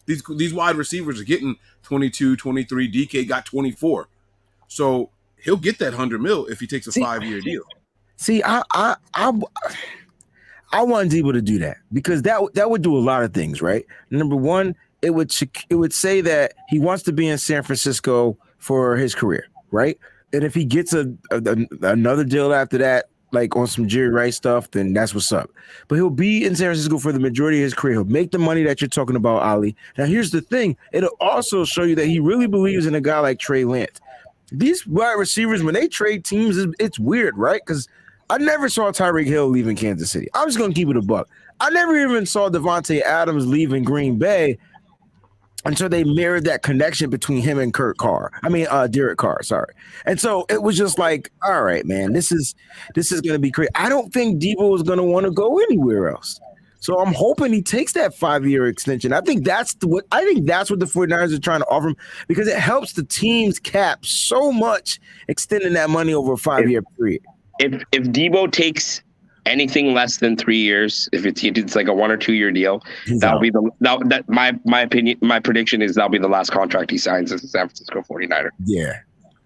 these wide receivers are getting 22, 23. DK got 24, so he'll get that $100 million if he takes a 5-year deal. See, I want Deebo to do that because that would do a lot of things, right? Number one, it would say that he wants to be in San Francisco for his career, right? And if he gets another deal after that, like on some Jerry Rice stuff, then that's what's up. But he'll be in San Francisco for the majority of his career. He'll make the money that you're talking about, Ali. Now, here's the thing. It'll also show you that he really believes in a guy like Trey Lance. These wide receivers, when they trade teams, it's weird, right? Because I never saw Tyreek Hill leaving Kansas City. I'm just going to keep it a buck. I never even saw Devontae Adams leaving Green Bay until they mirrored that connection between him and Derek Carr, sorry. And so it was just like, all right, man, this is going to be crazy. I don't think Deebo is going to want to go anywhere else. So I'm hoping he takes that 5-year extension. I think that's what the 49ers are trying to offer him because it helps the team's cap so much extending that money over a 5-year period. If Deebo takes anything less than 3 years, if it's like a 1 or 2 year deal, that'll be my opinion. My prediction is that'll be the last contract he signs as a San Francisco 49er. Yeah,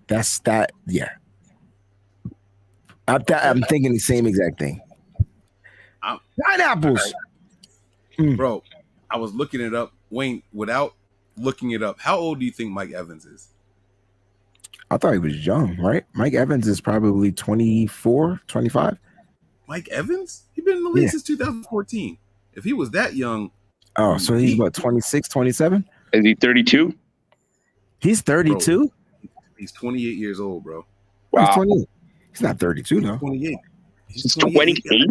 that's that. Yeah, I'm thinking the same exact thing. Pineapples, bro. I was looking it up, Wayne. Without looking it up, how old do you think Mike Evans is? I thought he was young, right? Mike Evans is probably 24, 25. Mike Evans? He's been in the league since 2014. If he was that young. Oh, so he's what, 26, 27? Is he 32? He's 32? He's 28 years old, bro. Wow. He's 28. He's not 32, though. 28. He's 28?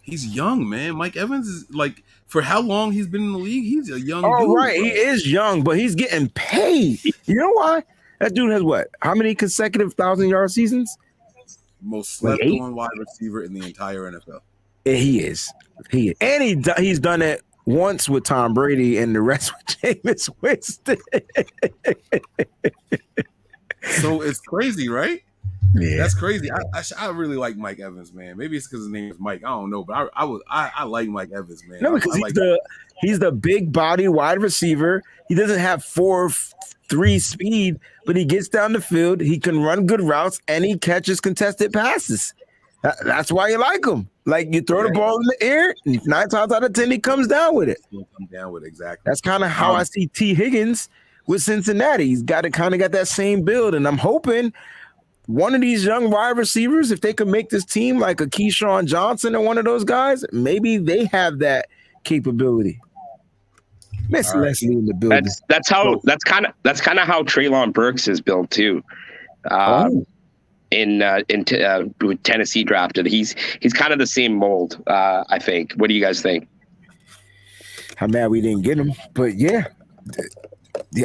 He's young, man. Mike Evans is like, for how long he's been in the league, he's a young dude. Oh, right. Bro. He is young, but he's getting paid. You know why? That dude has what? How many consecutive 1,000-yard seasons? Most slept-on wide receiver in the entire NFL. Yeah, he is. And he's done it once with Tom Brady and the rest with Jameis Winston. So it's crazy, right? Yeah, that's crazy. I really like Mike Evans, man. Maybe it's because his name is Mike. I don't know, but I like Mike Evans, man. No, because he's the big body wide receiver. He doesn't have 4.3 speed, but he gets down the field. He can run good routes and he catches contested passes. That's why you like him. Like you throw the ball in the air, 9 times out of 10 he comes down with it. Exactly. That's kind of how I see T. Higgins with Cincinnati. He's got that same build, and I'm hoping one of these young wide receivers, if they could make this team like a Keyshawn Johnson or one of those guys, maybe they have that capability. Miss Leslie in the building. That's kind of how Treylon Burks is built too. With Tennessee drafted, he's kind of the same mold. I think. What do you guys think? How mad we didn't get him, but yeah.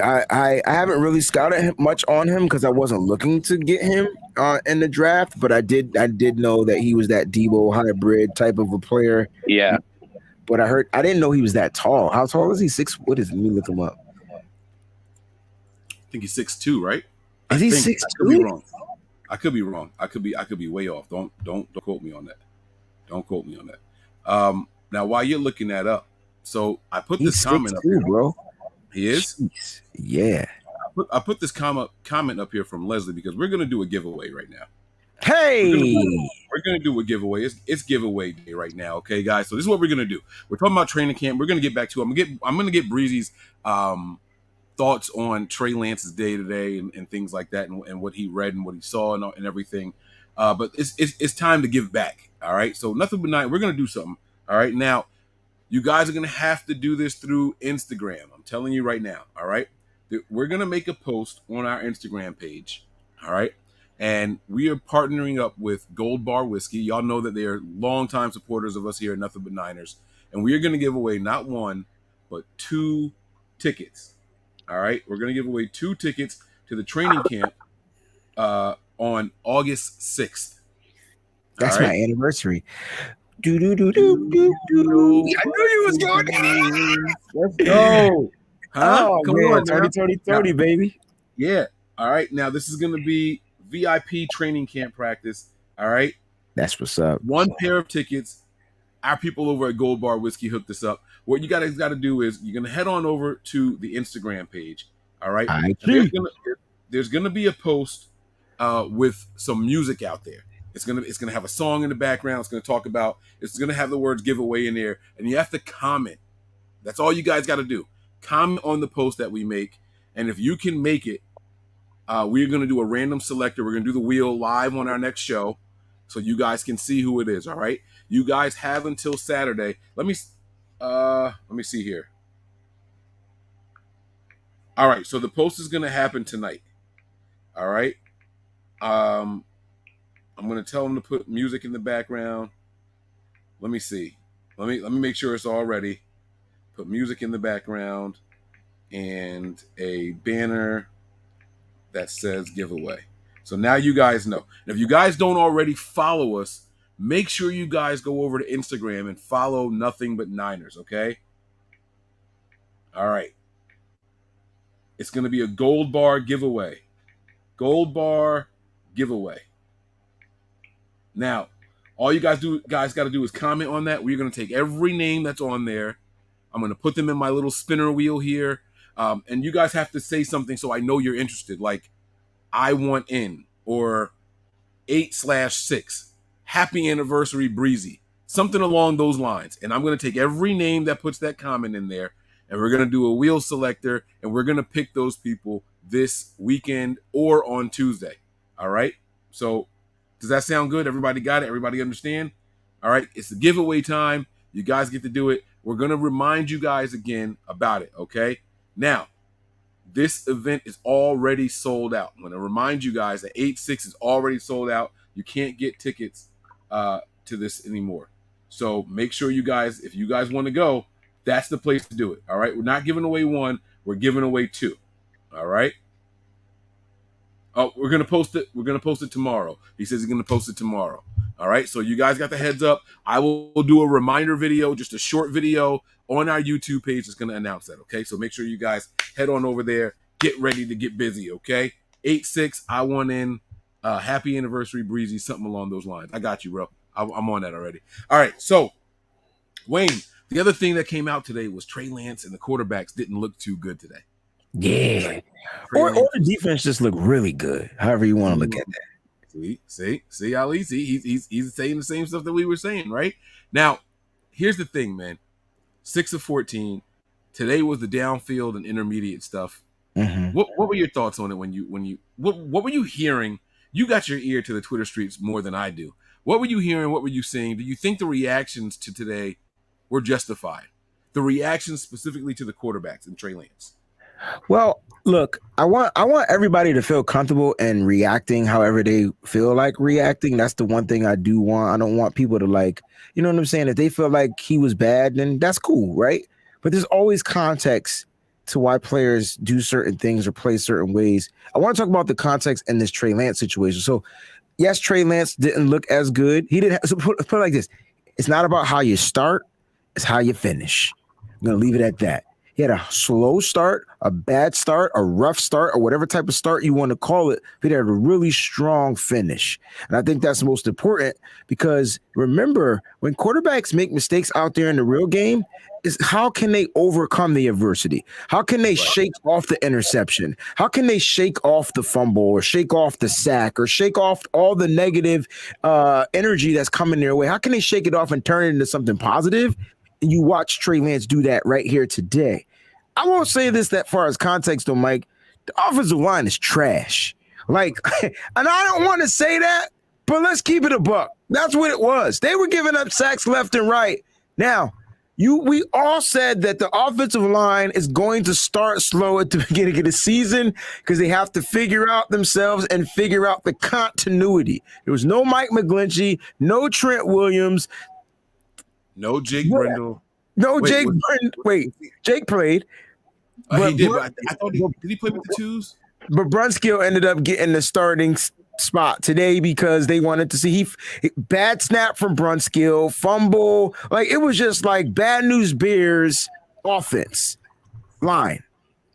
I haven't really scouted much on him because I wasn't looking to get him in the draft, but I did know that he was that Deebo hybrid type of a player. Yeah, what I heard. I didn't know he was that tall. How tall is he? What is? Let me look him up. I think he's 6'2", right? Is he 6'2"? I could be wrong. I could be wrong. I could be way off. Don't quote me on that. Don't quote me on that. Now while you're looking that up, so I put this comment up here, bro. He is? Jeez. Yeah. I put this comment up here from Leslie because we're gonna do a giveaway right now. Hey, we're gonna do a giveaway. It's giveaway day right now, okay, guys. So this is what we're gonna do. We're talking about training camp. We're gonna get back to it. I'm gonna get Breezy's thoughts on Trey Lance's day to day and things like that, and what he read and what he saw and everything. But it's time to give back. All right. So nothing but night. We're gonna do something. All right. Now, you guys are gonna have to do this through Instagram. I'm telling you right now. All right. We're gonna make a post on our Instagram page. All right. And we are partnering up with Gold Bar Whiskey. Y'all know that they are longtime supporters of us here at Nothing But Niners. And we are going to give away not 1, but 2 tickets. All right? We're going to give away 2 tickets to the training camp on August 6th. That's right? My anniversary. I knew you was going to. Let's go. Huh? Oh, come on, 30, baby. Yeah. All right. Now, this is going to be VIP training camp practice. All right. That's what's up. 1 pair of tickets. Our people over at Gold Bar Whiskey hooked this up. What you got to do is you're going to head on over to the Instagram page. All right. There's going to be a post with some music out there. It's going to have a song in the background. It's going to have the words giveaway in there, and you have to comment. That's all you guys got to do. Comment on the post that we make. And if you can make it, we're going to do a random selector. We're going to do the wheel live on our next show so you guys can see who it is, all right? You guys have until Saturday. Let me see here. All right, so the post is going to happen tonight, all right? I'm going to tell them to put music in the background. Let me see. Let me make sure it's all ready. Put music in the background and a banner that says giveaway. So now you guys know. And if you guys don't already follow us, make sure you guys go over to Instagram and follow Nothing But Niners, okay? All right. It's going to be a Gold Bar giveaway. Gold Bar giveaway. Now, all you guys got to do is comment on that. We're going to take every name that's on there. I'm going to put them in my little spinner wheel here. And you guys have to say something so I know you're interested. Like, I want in, or 8/6, happy anniversary Breezy, something along those lines. And I'm going to take every name that puts that comment in there, and we're going to do a wheel selector, and we're going to pick those people this weekend or on Tuesday. All right. So does that sound good? Everybody got it? Everybody understand? All right. It's the giveaway time. You guys get to do it. We're going to remind you guys again about it. Okay. Now, this event is already sold out. I'm going to remind you guys that 8/6 is already sold out. You can't get tickets to this anymore. So make sure you guys, if you guys want to go, that's the place to do it. All right. We're not giving away 1. We're giving away 2. All right. Oh, we're going to post it. We're going to post it tomorrow. He says he's going to post it tomorrow. All right. So you guys got the heads up. I will do a reminder video, just a short video on our YouTube page that's going to announce that. Okay. So make sure you guys head on over there. Get ready to get busy. Okay. 8/6. I want in. Happy anniversary, Breezy. Something along those lines. I got you, bro. I'm on that already. All right. So, Wayne, the other thing that came out today was Trey Lance and the quarterbacks didn't look too good today. Yeah. Or the defense just looked really good. However you want to look at that. See, Ali, he's saying the same stuff that we were saying, right? Now, here's the thing, man. 6 of 14. Today was the downfield and intermediate stuff. Mm-hmm. What were your thoughts on it what were you hearing? You got your ear to the Twitter streets more than I do. What were you hearing? What were you seeing? Do you think the reactions to today were justified? The reactions specifically to the quarterbacks and Trey Lance. Well, look, I want everybody to feel comfortable and reacting however they feel like reacting. That's the one thing I do want. I don't want people to, like, you know what I'm saying? If they feel like he was bad, then that's cool, right? But there's always context to why players do certain things or play certain ways. I want to talk about the context in this Trey Lance situation. So, yes, Trey Lance didn't look as good. He didn't. So put it like this: it's not about how you start; is how you finish. I'm going to leave it at that. He had a slow start, a bad start, a rough start, or whatever type of start you want to call it. But he had a really strong finish. And I think that's most important because remember, when quarterbacks make mistakes out there in the real game, is how can they overcome the adversity? How can they shake off the interception? How can they shake off the fumble or shake off the sack or shake off all the negative energy that's coming their way? How can they shake it off and turn it into something positive? And you watch Trey Lance do that right here today. I won't say this that far as context though, Mike. The offensive line is trash. Like, and I don't want to say that, but let's keep it a buck. That's what it was. They were giving up sacks left and right. Now, we all said that the offensive line is going to start slow at the beginning of the season because they have to figure out themselves and figure out the continuity. There was no Mike McGlinchey, no Trent Williams, no Jake Brendel. No, Jake played. He did, but I thought did he play with the twos? But Brunskill ended up getting the starting spot today because they wanted to see bad snap from Brunskill, fumble. Like it was just like bad news Bears offense line.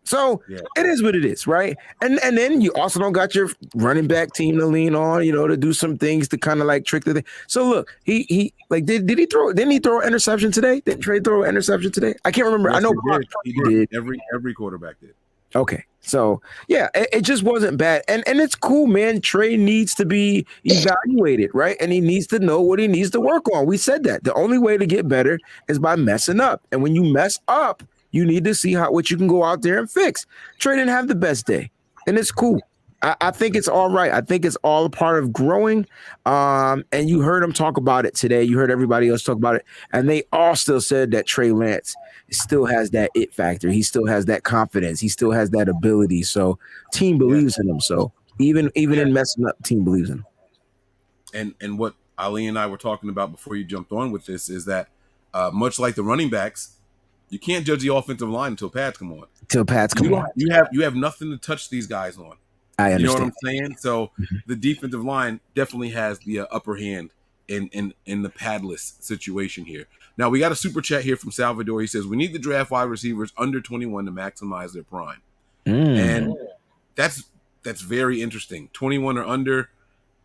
So it is what it is, right? And then you also don't got your running back team to lean on, to do some things to kind of like trick the thing. So look, he like didn't he throw an interception today? Didn't Trey throw an interception today? I can't remember. Yes, I know he did. Every quarterback did. Okay. So yeah, it just wasn't bad. And it's cool, man. Trey needs to be evaluated, right? And he needs to know what he needs to work on. We said that. The only way to get better is by messing up. And when you mess up, you need to see what you can go out there and fix. Trey didn't have the best day, and it's cool. I think it's all right. I think it's all a part of growing. And you heard him talk about it today. You heard everybody else talk about it, and they all still said that Trey Lance still has that it factor. He still has that confidence. He still has that ability. So team believes in him. So even in messing up, team believes in him. And what Ali and I were talking about before you jumped on with this is that much like the running backs, you can't judge the offensive line until pads come on. You have nothing to touch these guys on. I understand. You know what I'm saying? So the defensive line definitely has the upper hand in the padless situation here. Now we got a super chat here from Salvador. He says we need to draft wide receivers under 21 to maximize their prime, and that's very interesting. 21 or under.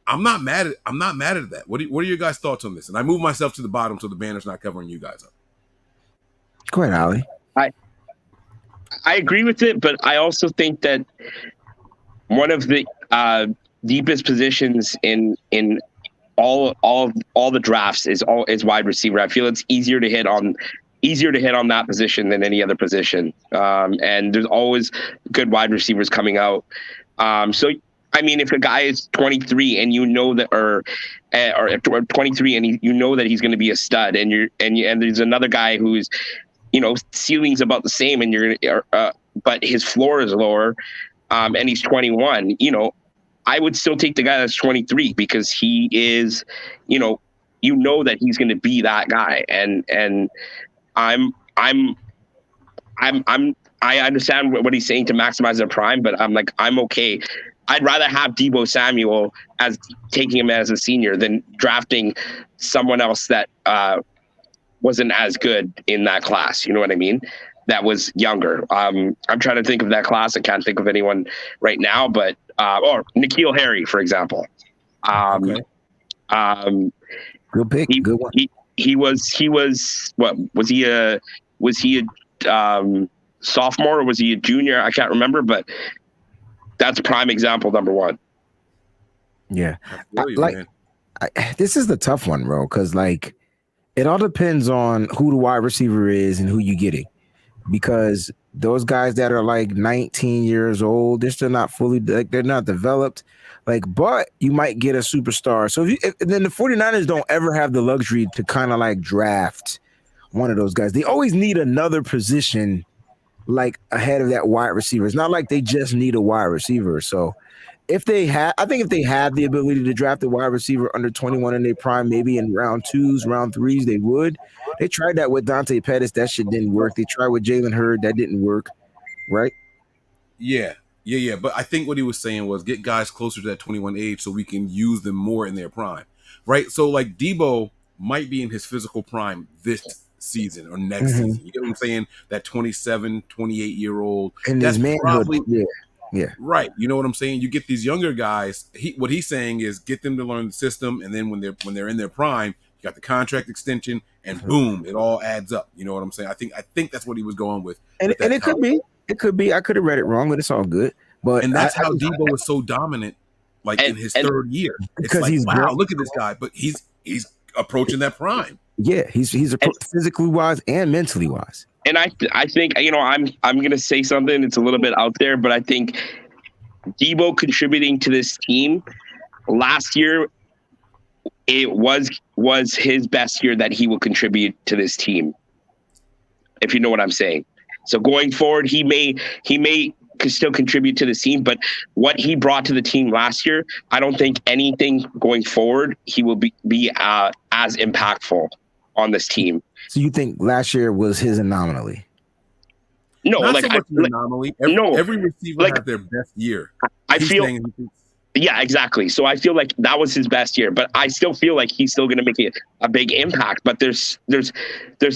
I'm not mad at that. What are your guys' thoughts on this? And I move myself to the bottom so the banner's not covering you guys up. Go ahead, Ali. I agree with it, but I also think that one of the deepest positions in all the drafts is wide receiver. I feel it's easier to hit on that position than any other position, and there's always good wide receivers coming out. So I mean, if a guy is 23 and you know that, or 23 and you know that he's going to be a stud, and there's another guy who's ceiling's about the same, and but his floor is lower, and he's 21. I would still take the guy that's 23 because he is, that he's going to be that guy, and I understand what he's saying to maximize their prime, but I'm okay. I'd rather have Deebo Samuel as taking him as a senior than drafting someone else that wasn't as good in that class. You know what I mean? That was younger. I'm trying to think of that class. I can't think of anyone right now, but or N'Keal Harry, for example. Okay. Good pick. Good one. He was what was he a sophomore or was he a junior? I can't remember, but that's prime example number one. Yeah. This is the tough one, bro, because it all depends on who the wide receiver is and who you getting. Because those guys that are 19 years old, they're still not fully, they're not developed. But you might get a superstar. So then the 49ers don't ever have the luxury to kind of draft one of those guys. They always need another position ahead of that wide receiver. It's not like they just need a wide receiver. So I think if they had the ability to draft a wide receiver under 21 in their prime, maybe in round 2s, round 3s, they would. They tried that with Dante Pettis. That shit didn't work. They tried with Jalen Hurd. That didn't work. Right? Yeah. But I think what he was saying was get guys closer to that 21 age so we can use them more in their prime. Right? So Deebo might be in his physical prime this season or next season. You get what I'm saying? That 27, 28-year-old. And that's his manhood, yeah. Right. You know what I'm saying? You get these younger guys. What he's saying is get them to learn the system, and then when they're in their prime, you got the contract extension, and boom, it all adds up. You know what I'm saying? I think that's what he was going with. And it could be. It could be. I could have read it wrong, but it's all good. But that's how Deebo was so dominant, like in his third year. It's like, he's wow, look at this guy. But he's approaching that prime. Yeah, he's physically wise and mentally wise. And I think, you know, I'm gonna say something. It's a little bit out there, but I think Deebo contributing to this team last year, it was his best year that he will contribute to this team. If you know what I'm saying. So going forward, he may still contribute to the team, but what he brought to the team last year, I don't think anything going forward he will be as impactful on this team. So you think last year was his anomaly? No, not like so much an anomaly. Every receiver like, has their best year. I feel. Yeah, exactly. So I feel like that was his best year, but I still feel like he's still going to make a big impact. But there's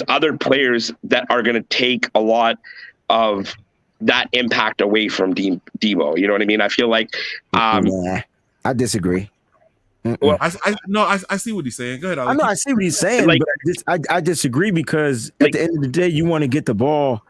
other players that are going to take a lot of that impact away from Deebo. You know what I mean? I feel like. I disagree. Well, I see what he's saying. Go ahead, Ali. I know I see what he's saying, like, but I disagree because at the end of the day, you want to get the ball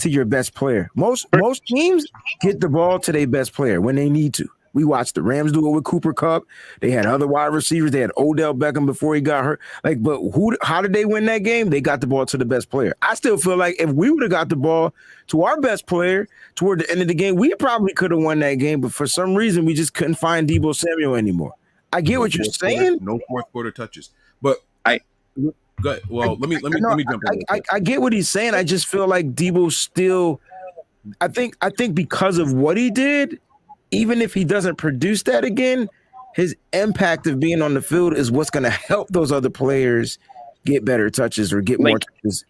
to your best player. Most teams get the ball to their best player when they need to. We watched the Rams do it with Cooper Kupp. They had other wide receivers. They had Odell Beckham before he got hurt. But how did they win that game? They got the ball to the best player. I still feel like if we would have got the ball to our best player toward the end of the game, we probably could have won that game. But for some reason, we just couldn't find Deebo Samuel anymore. I get what you're saying. No fourth quarter touches, but good. Well, let me jump in. I get what he's saying. I just feel like Deebo still. I think because of what he did, even if he doesn't produce that again, his impact of being on the field is what's going to help those other players get better touches or get more touches.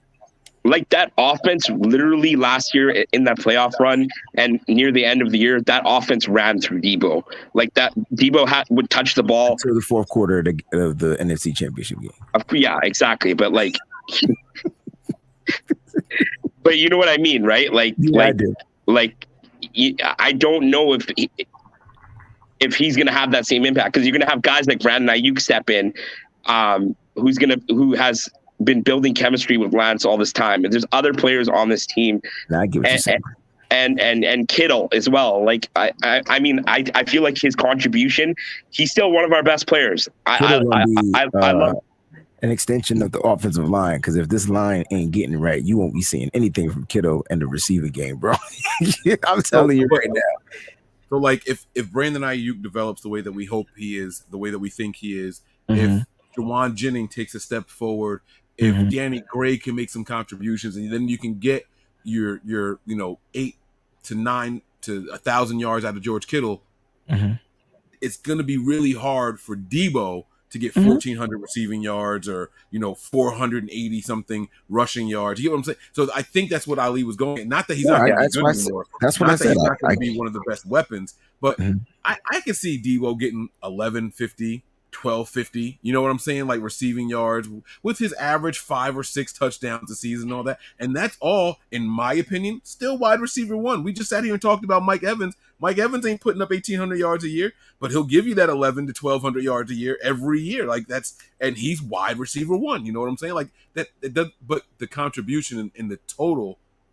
Like that offense, literally last year in that playoff run and near the end of the year, that offense ran through Deebo. Like that, Deebo would touch the ball until the fourth quarter of the NFC Championship game. Yeah, exactly. But like, but you know what I mean, right? Like, yeah, I do. Like, I don't know if he's gonna have that same impact because you're gonna have guys like Brandon Ayuk step in, who has been building chemistry with Lance all this time, and there's other players on this team. I get what you're saying. And Kittle as well. Like I mean I feel like his contribution, he's still one of our best players. I love an extension of the offensive line, because if this line ain't getting right, you won't be seeing anything from Kittle in the receiving game, bro. I'm telling you right now. So like if Brandon Ayuk develops the way that we hope he is, the way that we think he is, if Juwan Jennings takes a step forward, if Danny Gray can make some contributions, and then you can get your 8 to 9 to 1,000 yards out of George Kittle, it's going to be really hard for Deebo to get 1,400 receiving yards or 480 something rushing yards. You know what I'm saying? So I think that's what Ali was going. Not that he's not going to be good anymore. That's what I said. He's not going to be one of the best weapons, but I can see Deebo getting 1150. 1250, you know what I'm saying? Like receiving yards with his average 5 or 6 touchdowns a season and all that. And that's all, in my opinion, still wide receiver one. We just sat here and talked about Mike Evans. Mike Evans ain't putting up 1,800 yards a year, but he'll give you that 11 to 1,200 yards a year every year. Like and he's wide receiver one. You know what I'm saying? Like that, it does, but the contribution in the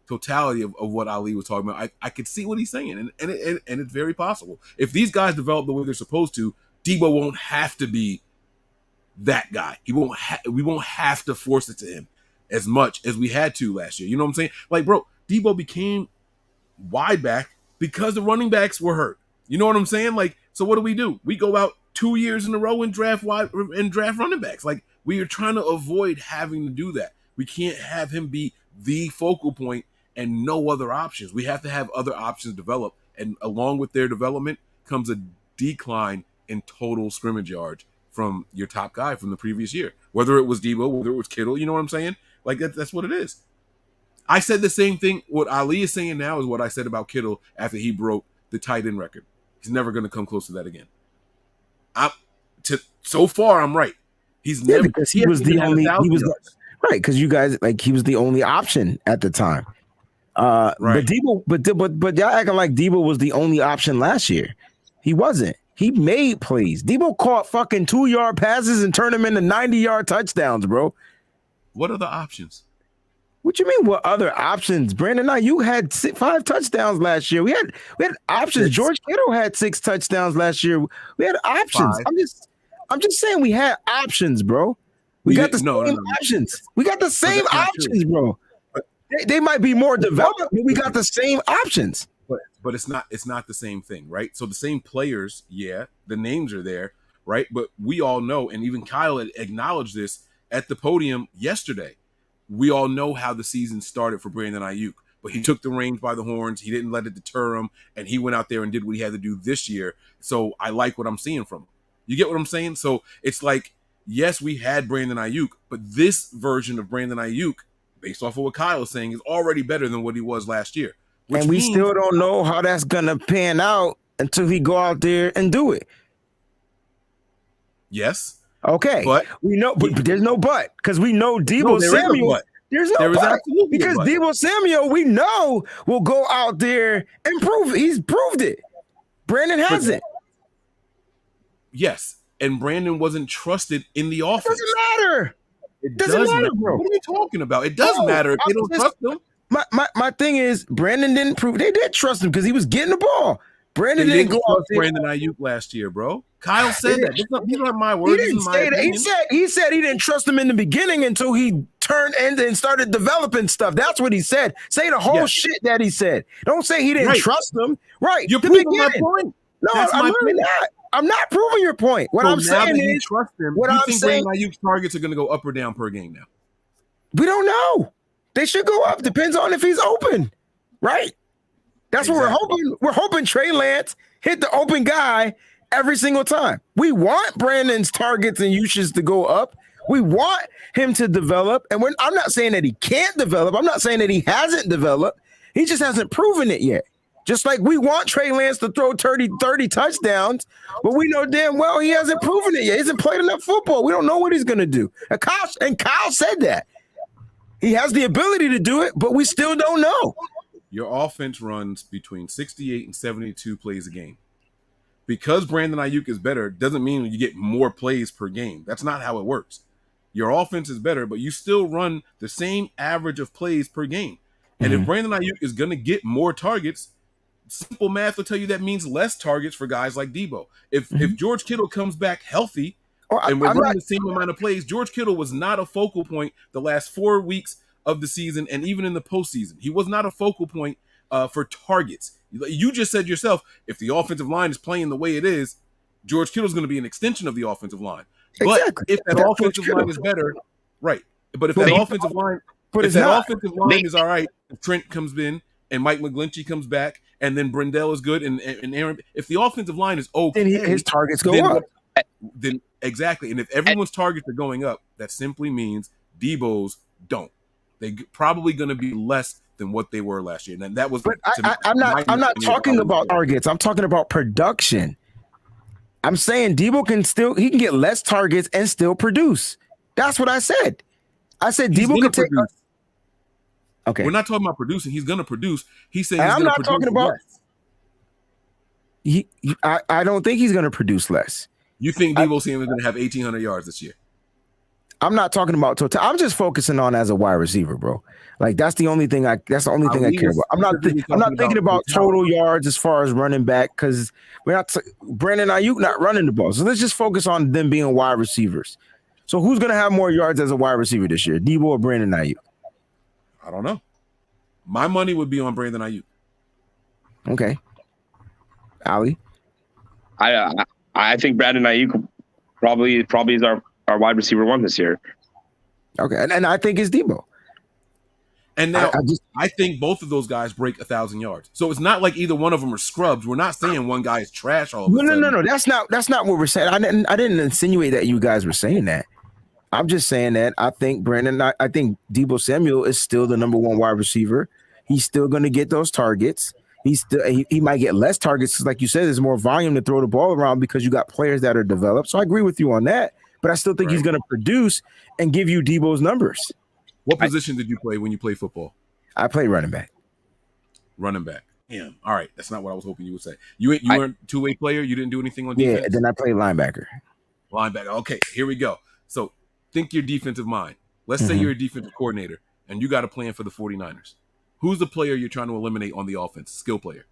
totality of what Ali was talking about, I could see what he's saying. And it's very possible. If these guys develop the way they're supposed to, Deebo won't have to be that guy. We won't have to force it to him as much as we had to last year. You know what I'm saying? Like, bro, Deebo became wide back because the running backs were hurt. You know what I'm saying? Like, so what do? We go out 2 years in a row and draft running backs. Like, we are trying to avoid having to do that. We can't have him be the focal point and no other options. We have to have other options develop, and along with their development comes a decline in total scrimmage yards from your top guy from the previous year. Whether it was Deebo, whether it was Kittle, you know what I'm saying? Like that's what it is. I said the same thing. What Ali is saying now is what I said about Kittle after he broke the tight end record. He's never going to come close to that again. So far, I'm right. He's never, because he was the only. Right, because you guys he was the only option at the time. Right. But Deebo, but y'all acting like Deebo was the only option last year. He wasn't. He made plays. Deebo caught fucking 2-yard passes and turned them into 90-yard touchdowns, bro. What are the options? What you mean? What other options, Brandon? Now you had 5 touchdowns last year. We had options. George Kittle had 6 touchdowns last year. We had options. 5. I'm just saying we had options, bro. We got the same options. We got the same options, bro. They might be more developed, but we got the same options. But it's not the same thing, right? So the same players, yeah, the names are there, right? But we all know, and even Kyle had acknowledged this at the podium yesterday. We all know how the season started for Brandon Ayuk, but he took the reins by the horns. He didn't let it deter him, and he went out there and did what he had to do this year. So I like what I'm seeing from him. You get what I'm saying? So it's like, yes, we had Brandon Ayuk, but this version of Brandon Ayuk, based off of what Kyle is saying, is already better than what he was last year. And we still don't know how that's gonna pan out until he go out there and do it. Yes. Okay. But we know, but there's no but, because we know Deebo Samuel. There's no but, because Deebo Samuel, we know, will go out there and prove it. He's proved it. Brandon hasn't. Yes. And Brandon wasn't trusted in the offense. It doesn't matter. It doesn't matter, bro. What are you talking about? It does matter if they don't trust him. My thing is, Brandon didn't prove. They did trust him because he was getting the ball. Brandon didn't go out there. Brandon Ayuk last year, bro. Kyle said that. These are not my words. He didn't say that. He said he didn't trust him in the beginning until he turned and started developing stuff. That's what he said. Say the whole shit that he said. Don't say he didn't trust him. Right. You're proving my point. No, I'm really not. I'm not proving your point. What I'm saying is, trust him. You think Brandon Ayuk's targets are going to go up or down per game now? We don't know. They should go up. Depends on if he's open, right? That's what we're hoping. We're hoping Trey Lance hit the open guy every single time. We want Brandon's targets and usage to go up. We want him to develop. And I'm not saying that he can't develop. I'm not saying that he hasn't developed. He just hasn't proven it yet. Just like we want Trey Lance to throw 30 touchdowns, but we know damn well he hasn't proven it yet. He hasn't played enough football. We don't know what he's going to do. And Kyle said that. He has the ability to do it, but we still don't know. Your offense runs between 68 and 72 plays a game. Because Brandon Ayuk is better doesn't mean you get more plays per game. That's not how it works. Your offense is better, but you still run the same average of plays per game. And if Brandon Ayuk is going to get more targets, simple math will tell you that means less targets for guys like Deebo. If George Kittle comes back healthy, and we're running the same amount of plays, George Kittle was not a focal point the last 4 weeks of the season and even in the postseason. He was not a focal point for targets. You just said yourself, if the offensive line is playing the way it is, George Kittle's going to be an extension of the offensive line. But if that offensive line is better, right. But if that offensive line, is all right, if Trent comes in and Mike McGlinchey comes back and then Brindell is good and Aaron, if the offensive line is okay, then his targets go up. Then exactly. And if everyone's targets are going up, that simply means Deebo's don't. They're probably going to be less than what they were last year. And that was. But I'm not talking about targets. I'm talking about production. I'm saying Deebo can get less targets and still produce. That's what I said. I said Deebo can take. Okay, we're not talking about producing. He's going to produce. He's saying I'm not talking about. I don't think he's going to produce less. You think Deebo Samuel is going to have 1,800 yards this year? I'm not talking about total. I'm just focusing on as a wide receiver, bro. Like that's the only thing I care about. I'm not thinking about total yards as far as running back because we're not. Brandon Ayuk not running the ball, so let's just focus on them being wide receivers. So who's going to have more yards as a wide receiver this year, Deebo or Brandon Ayuk? I don't know. My money would be on Brandon Ayuk. Okay, Ali. I think Brandon Ayuk probably is our wide receiver one this year. Okay, and I think it's Deebo. And now I think both of those guys break 1,000 yards. So it's not like either one of them are scrubs. We're not saying one guy is trash all of a sudden. No. That's not what we're saying. I didn't insinuate that you guys were saying that. I'm just saying that I think Deebo Samuel is still the number one wide receiver. He's still going to get those targets. He might get less targets because, like you said, there's more volume to throw the ball around because you got players that are developed. So I agree with you on that. But I still think he's going to produce and give you Deebo's numbers. What position did you play when you played football? I played running back. Running back. Damn. All right. That's not what I was hoping you would say. You weren't a two-way player? You didn't do anything on defense? Yeah, then I played linebacker. Linebacker. Okay, here we go. So think your defensive mind. Let's say you're a defensive coordinator and you got a plan for the 49ers. Who's the player you're trying to eliminate on the offense? Skill player.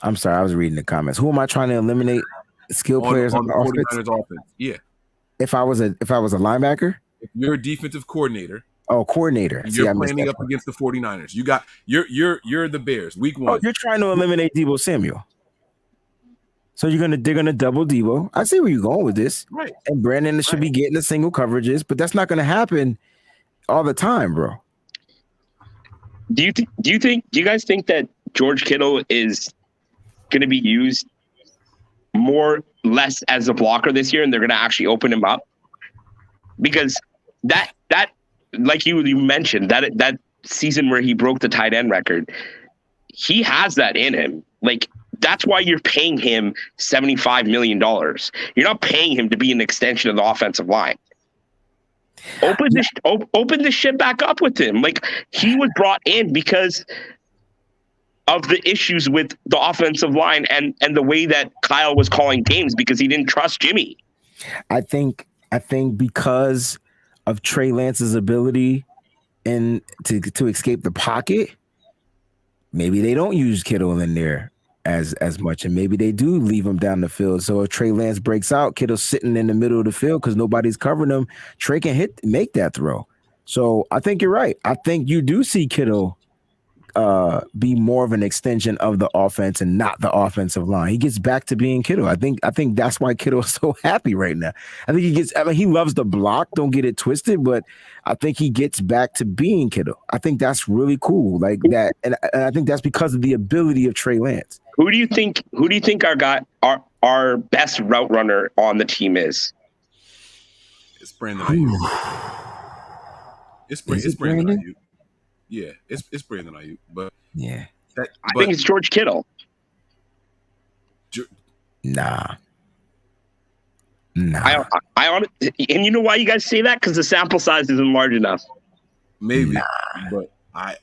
I'm sorry, I was reading the comments. Who am I trying to eliminate? Skill players on the 49ers offense. Yeah. If I was a linebacker? If you're a defensive coordinator. Oh, coordinator. And you're planning up against the 49ers. You got you're the Bears. Week 1. Oh, you're trying to eliminate Deebo Samuel. So they're gonna double Deebo. I see where you're going with this. Right. And Brandon should be getting the single coverages, but that's not gonna happen all the time, bro. Do you guys think that George Kittle is going to be used less as a blocker this year, and they're going to actually open him up? Because that like you mentioned, that season where he broke the tight end record, he has that in him. Like, that's why you're paying him $75 million. You're not paying him to be an extension of the offensive line. Open the shit back up with him. Like, he was brought in because of the issues with the offensive line and the way that Kyle was calling games because he didn't trust Jimmy. I think because of Trey Lance's ability to escape the pocket, maybe they don't use Kittle in there as much, and maybe they do leave him down the field. So if Trey Lance breaks out, Kittle's sitting in the middle of the field because nobody's covering him. Trey can make that throw. So I think you're right. I think you do see Kittle be more of an extension of the offense and not the offensive line. He gets back to being Kittle. I think that's why Kittle is so happy right now. I think he loves the block, don't get it twisted, but I think he gets back to being Kittle. I think that's really cool. Like that, and I think that's because of the ability of Trey Lance. Who do you think our best route runner on the team is? It's Brandon Ayuk. It's Brandon Ayuk. Yeah, it's Brandon Ayuk, but yeah, I think it's George Kittle. Nah. I and you know why you guys say that? Because the sample size isn't large enough. Maybe, but I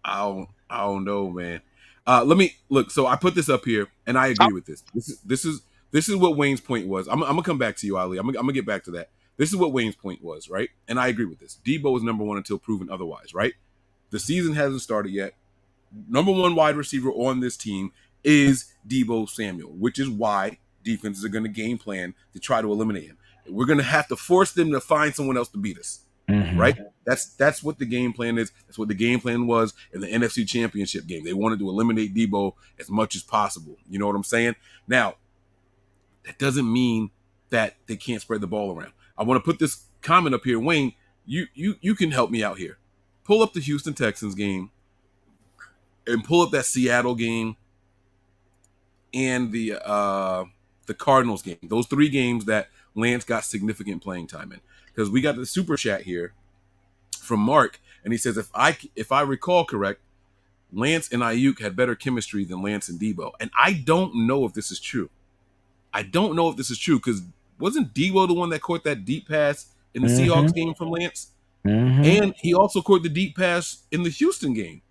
don't know, man. Let me look. So I put this up here, and I agree with this. This is what Wayne's point was. I'm gonna come back to you, Ali. I'm gonna get back to that. This is what Wayne's point was, right? And I agree with this. Deebo is number 1 until proven otherwise, right? The season hasn't started yet. Number 1 wide receiver on this team is Deebo Samuel, which is why defenses are going to game plan to try to eliminate him. We're going to have to force them to find someone else to beat us, right? That's what the game plan is. That's what the game plan was in the NFC Championship game. They wanted to eliminate Deebo as much as possible. You know what I'm saying? Now, that doesn't mean that they can't spread the ball around. I want to put this comment up here. Wayne, you can help me out here. Pull up the Houston Texans game and pull up that Seattle game and the Cardinals game. Those 3 games that Lance got significant playing time in. Because we got the super chat here from Mark, and he says, if I recall correct, Lance and Ayuk had better chemistry than Lance and Deebo. And I don't know if this is true. Because wasn't Deebo the one that caught that deep pass in the Seahawks game from Lance? And he also caught the deep pass in the Houston game,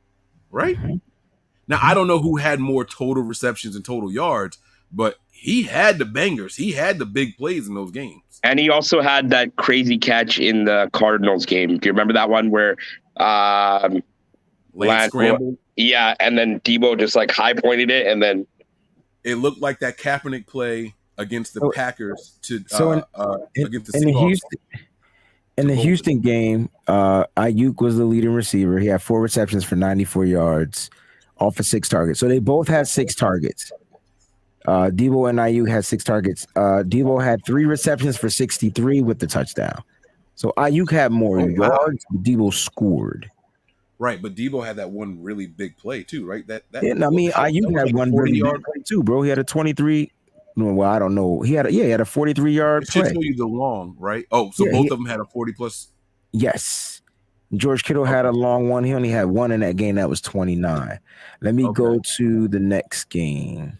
right? Now, I don't know who had more total receptions and total yards, but he had the bangers. He had the big plays in those games. And he also had that crazy catch in the Cardinals game. Do you remember that one where Lance scrambled? Yeah, and then Deebo just like high pointed it, and then it looked like that Kaepernick play against the Packers against the Seahawks. In the Bold. Houston game, Ayuk was the leading receiver. He had 4 receptions for 94 yards off of 6 targets. So they both had 6 targets. Deebo and Ayuk had 6 targets. Deebo had 3 receptions for 63 with the touchdown. So Ayuk had more yards, but Deebo scored. Right, but Deebo had that one really big play too, right? Ayuk had one really big play too, bro. He had a 23. Well, I don't know. He had a 43-yard play. It should show you the long, right? Oh, so both of them had a 40+. Yes. George Kittle had a long one. He only had one in that game. That was 29. Let me go to the next game.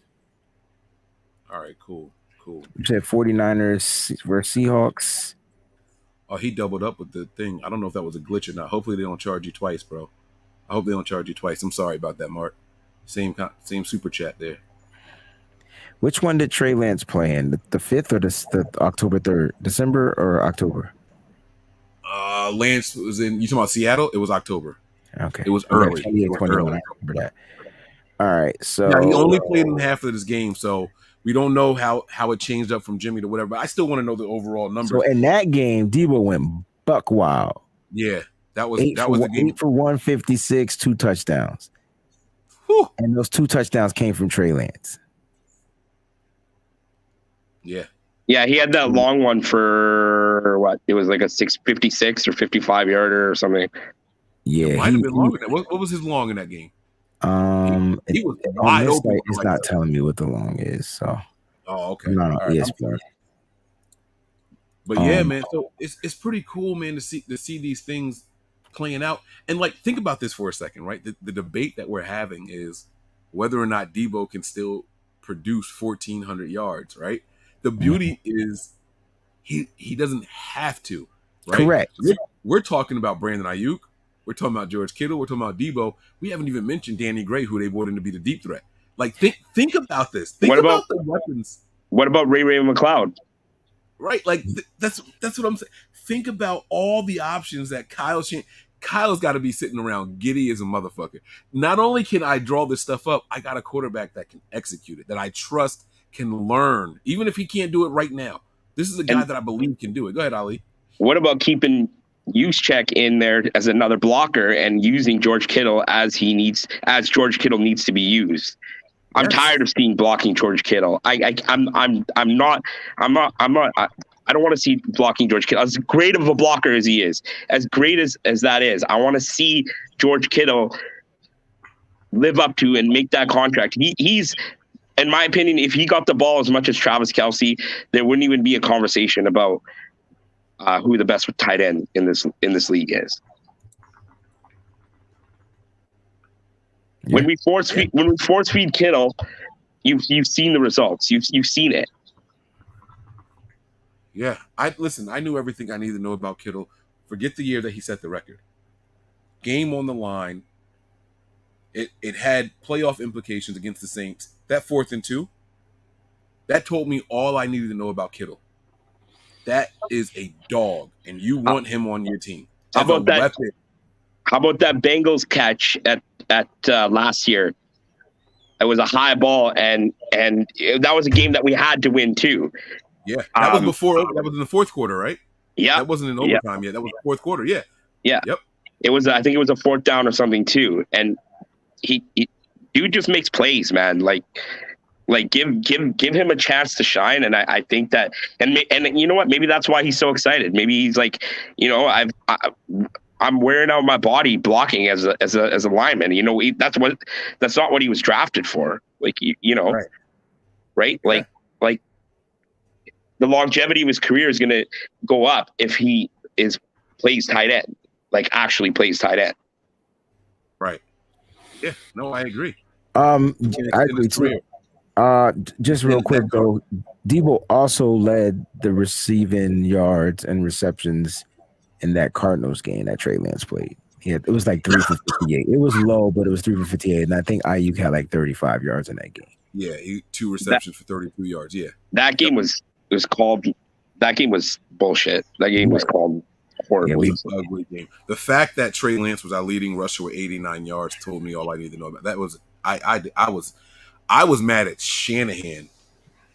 All right, cool. You said 49ers versus Seahawks. Oh, he doubled up with the thing. I don't know if that was a glitch or not. Hopefully they don't charge you twice, bro. I hope they don't charge you twice. I'm sorry about that, Mark. Same super chat there. Which one did Trey Lance play in? The 5th or the October 3rd? December or October? Lance was in. You talking about Seattle? It was October. Okay, it was early. 21. I remember that. All right, so yeah, he only played in half of this game, so we don't know how it changed up from Jimmy to whatever. But I still want to know the overall numbers. So in that game, Deebo went buck wild. Yeah, that was the game. 8 for 156, 2 touchdowns. Whew. And those 2 touchdowns came from Trey Lance. Yeah. Yeah, he had that long one for what? It was like a 656 or 55 yarder or something. Yeah, it might have been longer than that. What was his long in that game? He was wide open. It's not telling me what the long is. So. Oh, okay. Not on ESPN. But yeah, man. So it's pretty cool, man, to see these things playing out. And like, think about this for a second, right? The debate that we're having is whether or not Deebo can still produce 1,400 yards, right? The beauty is he doesn't have to, right? Correct. We're talking about Brandon Ayuk. We're talking about George Kittle. We're talking about Deebo. We haven't even mentioned Danny Gray, who they brought in to be the deep threat. Like, think about this. Think about the weapons. What about Ray McLeod? Right, like that's what I'm saying. Think about all the options that Kyle's got to be sitting around giddy as a motherfucker. Not only can I draw this stuff up, I got a quarterback that can execute it, that I trust can learn, even if he can't do it right now. This is a guy that I believe can do it. Go ahead, Ali. What about keeping Juszczyk in there as another blocker and using George Kittle as George Kittle needs to be used? I'm tired of seeing blocking George Kittle. I don't want to see blocking George Kittle. As great of a blocker as he is, as great as that is, I want to see George Kittle live up to and make that contract. He's, in my opinion, if he got the ball as much as Travis Kelce, there wouldn't even be a conversation about who the best tight end in this league is. Yeah. When we force feed Kittle, you've seen the results. You've seen it. Yeah, I knew everything I needed to know about Kittle. Forget the year that he set the record. Game on the line. It had playoff implications against the Saints. That 4th and 2, that told me all I needed to know about Kittle. That is a dog, and you want him on your team. How about that Bengals catch at last year? It was a high ball, and that was a game that we had to win too. Yeah, that was before. That was in the 4th quarter, right? Yeah, that wasn't in overtime yet. That was the 4th quarter. Yeah. Yeah. Yep. It was. I think it was a 4th down or something too, and he dude just makes plays, man. Like give him a chance to shine, and I think that, and you know what? Maybe that's why he's so excited. Maybe he's like, I'm wearing out my body blocking as a lineman. You know, that's not what he was drafted for. Like right? Like the longevity of his career is going to go up if he plays tight end, like actually plays tight end. Right. Yeah. No, I agree. I agree too. Just real quick though, Deebo also led the receiving yards and receptions in that Cardinals game that Trey Lance played. It was like 3 for 58. It was low, but it was 3 for 58, and I think Ayuk had like 35 yards in that game. Yeah, 2 receptions for 32 yards. Yeah, that game was called. That game was bullshit. That game was called horrible. It was an ugly game. The fact that Trey Lance was our leading rusher with 89 yards told me all I needed to know about that. Was I was mad at Shanahan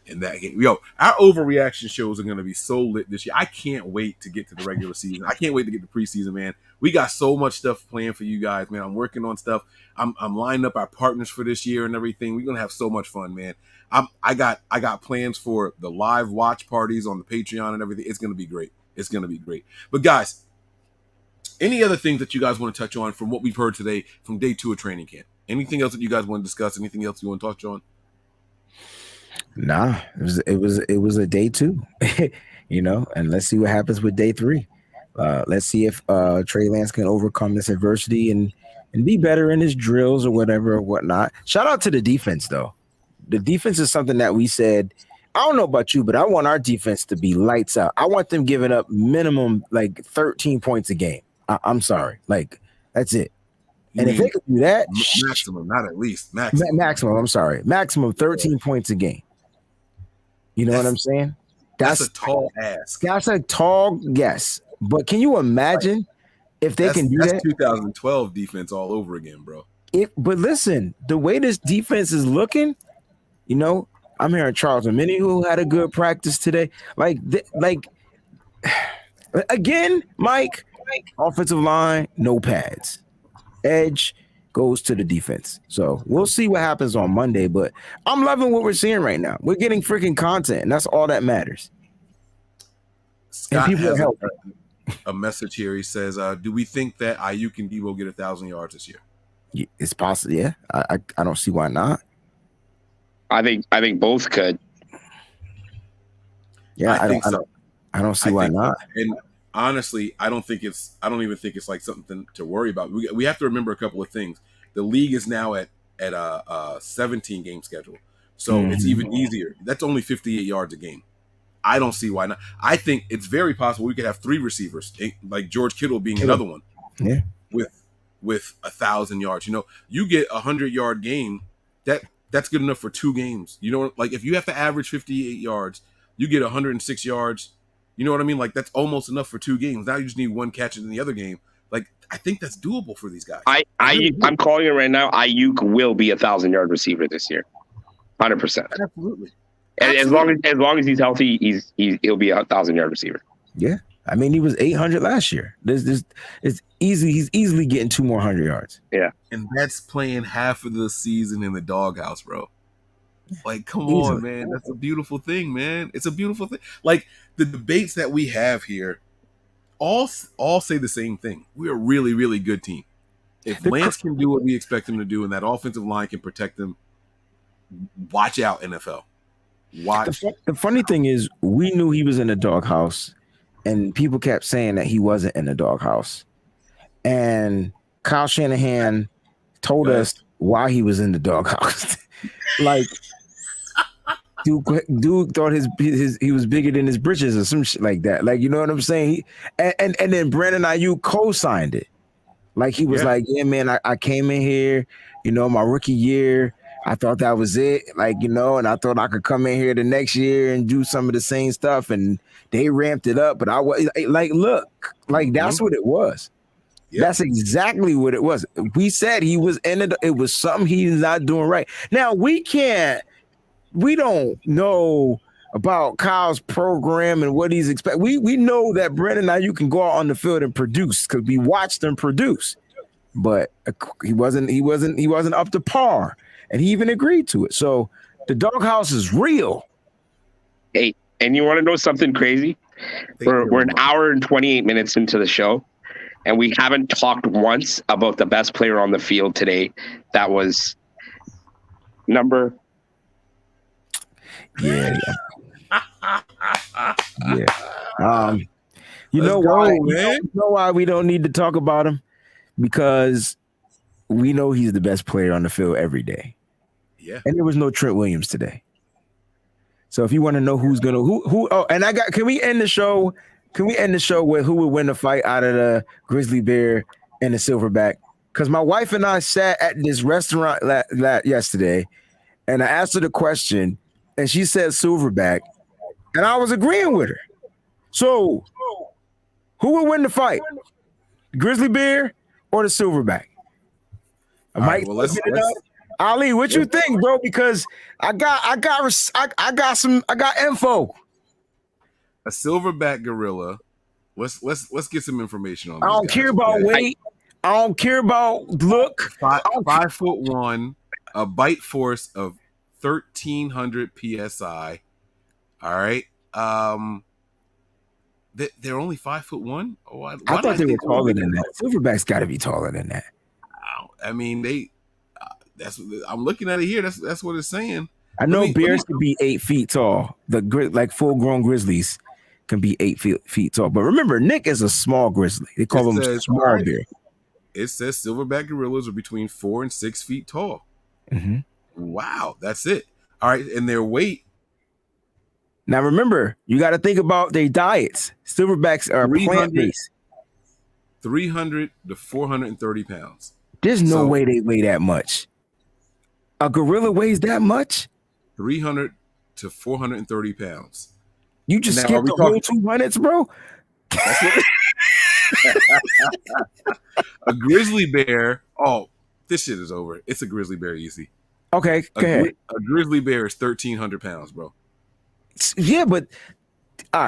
in that game. Yo, our overreaction shows are going to be so lit this year. I can't wait to get to the regular season. I can't wait to get to preseason, man. We got so much stuff planned for you guys, man. I'm working on stuff. I'm lining up our partners for this year and everything. We're going to have so much fun, man. I got plans for the live watch parties on the Patreon and everything. It's going to be great. It's going to be great. But guys, any other things that you guys want to touch on from what we've heard today from day 2 of training camp? Anything else that you guys want to discuss? Anything else you want to touch on? Nah, it was a day 2, and let's see what happens with day 3. Let's see if Trey Lance can overcome this adversity and be better in his drills or whatever or whatnot. Shout out to the defense though. The defense is something that we said I don't know about you, but I want our defense to be lights out. I want them giving up minimum like 13 points a game. I'm sorry. Like, that's it. You And if they mean could do that, maximum, not at least, maximum. maximum, I'm sorry. Maximum 13 points a game. You know what I'm saying? That's a tall ask. That's a tall guess. But can you imagine if they can do that? That's 2012 defense all over again, bro. But listen, the way this defense is looking, you know, I'm hearing Charles Minnie who had a good practice today. Like again, Mike, offensive line, no pads. Edge goes to the defense. So we'll see what happens on Monday, but I'm loving what we're seeing right now. We're getting freaking content, and that's all that matters. Scott and people has a message here. He says, do we think that Ayuk and Deebo get 1,000 yards this year? It's possible, yeah. I don't see why not. I think both could. Yeah, I don't see why not. And honestly, I don't even think it's like something to worry about. We have to remember a couple of things. The league is now at a 17 game schedule, so it's even easier. That's only 58 yards a game. I don't see why not. I think it's very possible we could have 3 receivers, like George Kittle being another one. Yeah, with 1,000 yards. You know, you get a 100-yard game. That's good enough for 2 games. You know, like if you have to average 58 yards, you get 106 yards. You know what I mean? Like that's almost enough for 2 games. Now you just need 1 catch in the other game. Like I think that's doable for these guys. I'm calling it right now. Ayuk will be 1,000-yard receiver this year, 100%. Absolutely. And as long as he's healthy, he'll be a 1,000-yard receiver. Yeah, I mean he was 800 last year. It's easy. He's easily getting 2 more 100 yards. Yeah, and that's playing half of the season in the doghouse, bro. Like, come on, man. That's a beautiful thing, man. It's a beautiful thing. Like the debates that we have here, all say the same thing. We're a really, really good team. If Lance can do what we expect him to do, and that offensive line can protect them, watch out, NFL. Watch. The funny thing is, we knew he was in the doghouse, and people kept saying that he wasn't in the doghouse. And Kyle Shanahan told us why he was in the doghouse. Like, dude thought he was bigger than his britches or some shit like that. Like, you know what I'm saying? And then Brandon Ayuk co-signed it. Like he was like, yeah, man, I came in here, you know, my rookie year. I thought that was it, like, you know, and I thought I could come in here the next year and do some of the same stuff, and they ramped it up. But I was like, look, like that's what it was. Yep. That's exactly what it was. We said he was in it. It was something he's not doing right. Now we don't know about Kyle's program and what he's expecting. We know that Brandon Ayuk can go out on the field and produce because we watched him produce, but he wasn't up to par. And he even agreed to it. So the doghouse is real. Hey, and you want to know something crazy? We're an hour and 28 minutes into the show, and we haven't talked once about the best player on the field today. That was number. Yeah. You know why? You know why we don't need to talk about him? Because we know he's the best player on the field every day. Yeah. And there was no Trent Williams today. So if you want to know who's gonna can we end the show? Can we end the show with who would win the fight out of the grizzly bear and the silverback? Because my wife and I sat at this restaurant yesterday, and I asked her the question, and she said silverback, and I was agreeing with her. So who would win the fight? Grizzly bear or the silverback? Ali, what you think, bro? Because I got info. A silverback gorilla. Let's get some information on. I don't care about weight. I don't care about look. 5'1", a bite force of 1,300 psi. All right. They're only 5'1". Oh, I thought they were taller than that. Silverback's got to be taller than that. I mean, I'm looking at it here. That's what it's saying. I know bears can be 8 feet tall. Like full-grown grizzlies can be 8 feet tall. But remember, Nick is a small grizzly. They call him small bear. It says silverback gorillas are between 4 and 6 feet tall. Mm-hmm. Wow, that's it. All right, and their weight Now remember, you got to think about their diets. Silverbacks are plant-based. 300 to 430 pounds. There's no way they weigh that much. A gorilla weighs that much? 300 to 430 pounds. You just skipped the whole 200s, bro? That's what a grizzly bear. Oh, this shit is over. It's a grizzly bear easy. Okay, go ahead. A grizzly bear is 1,300 pounds, bro. Yeah, but all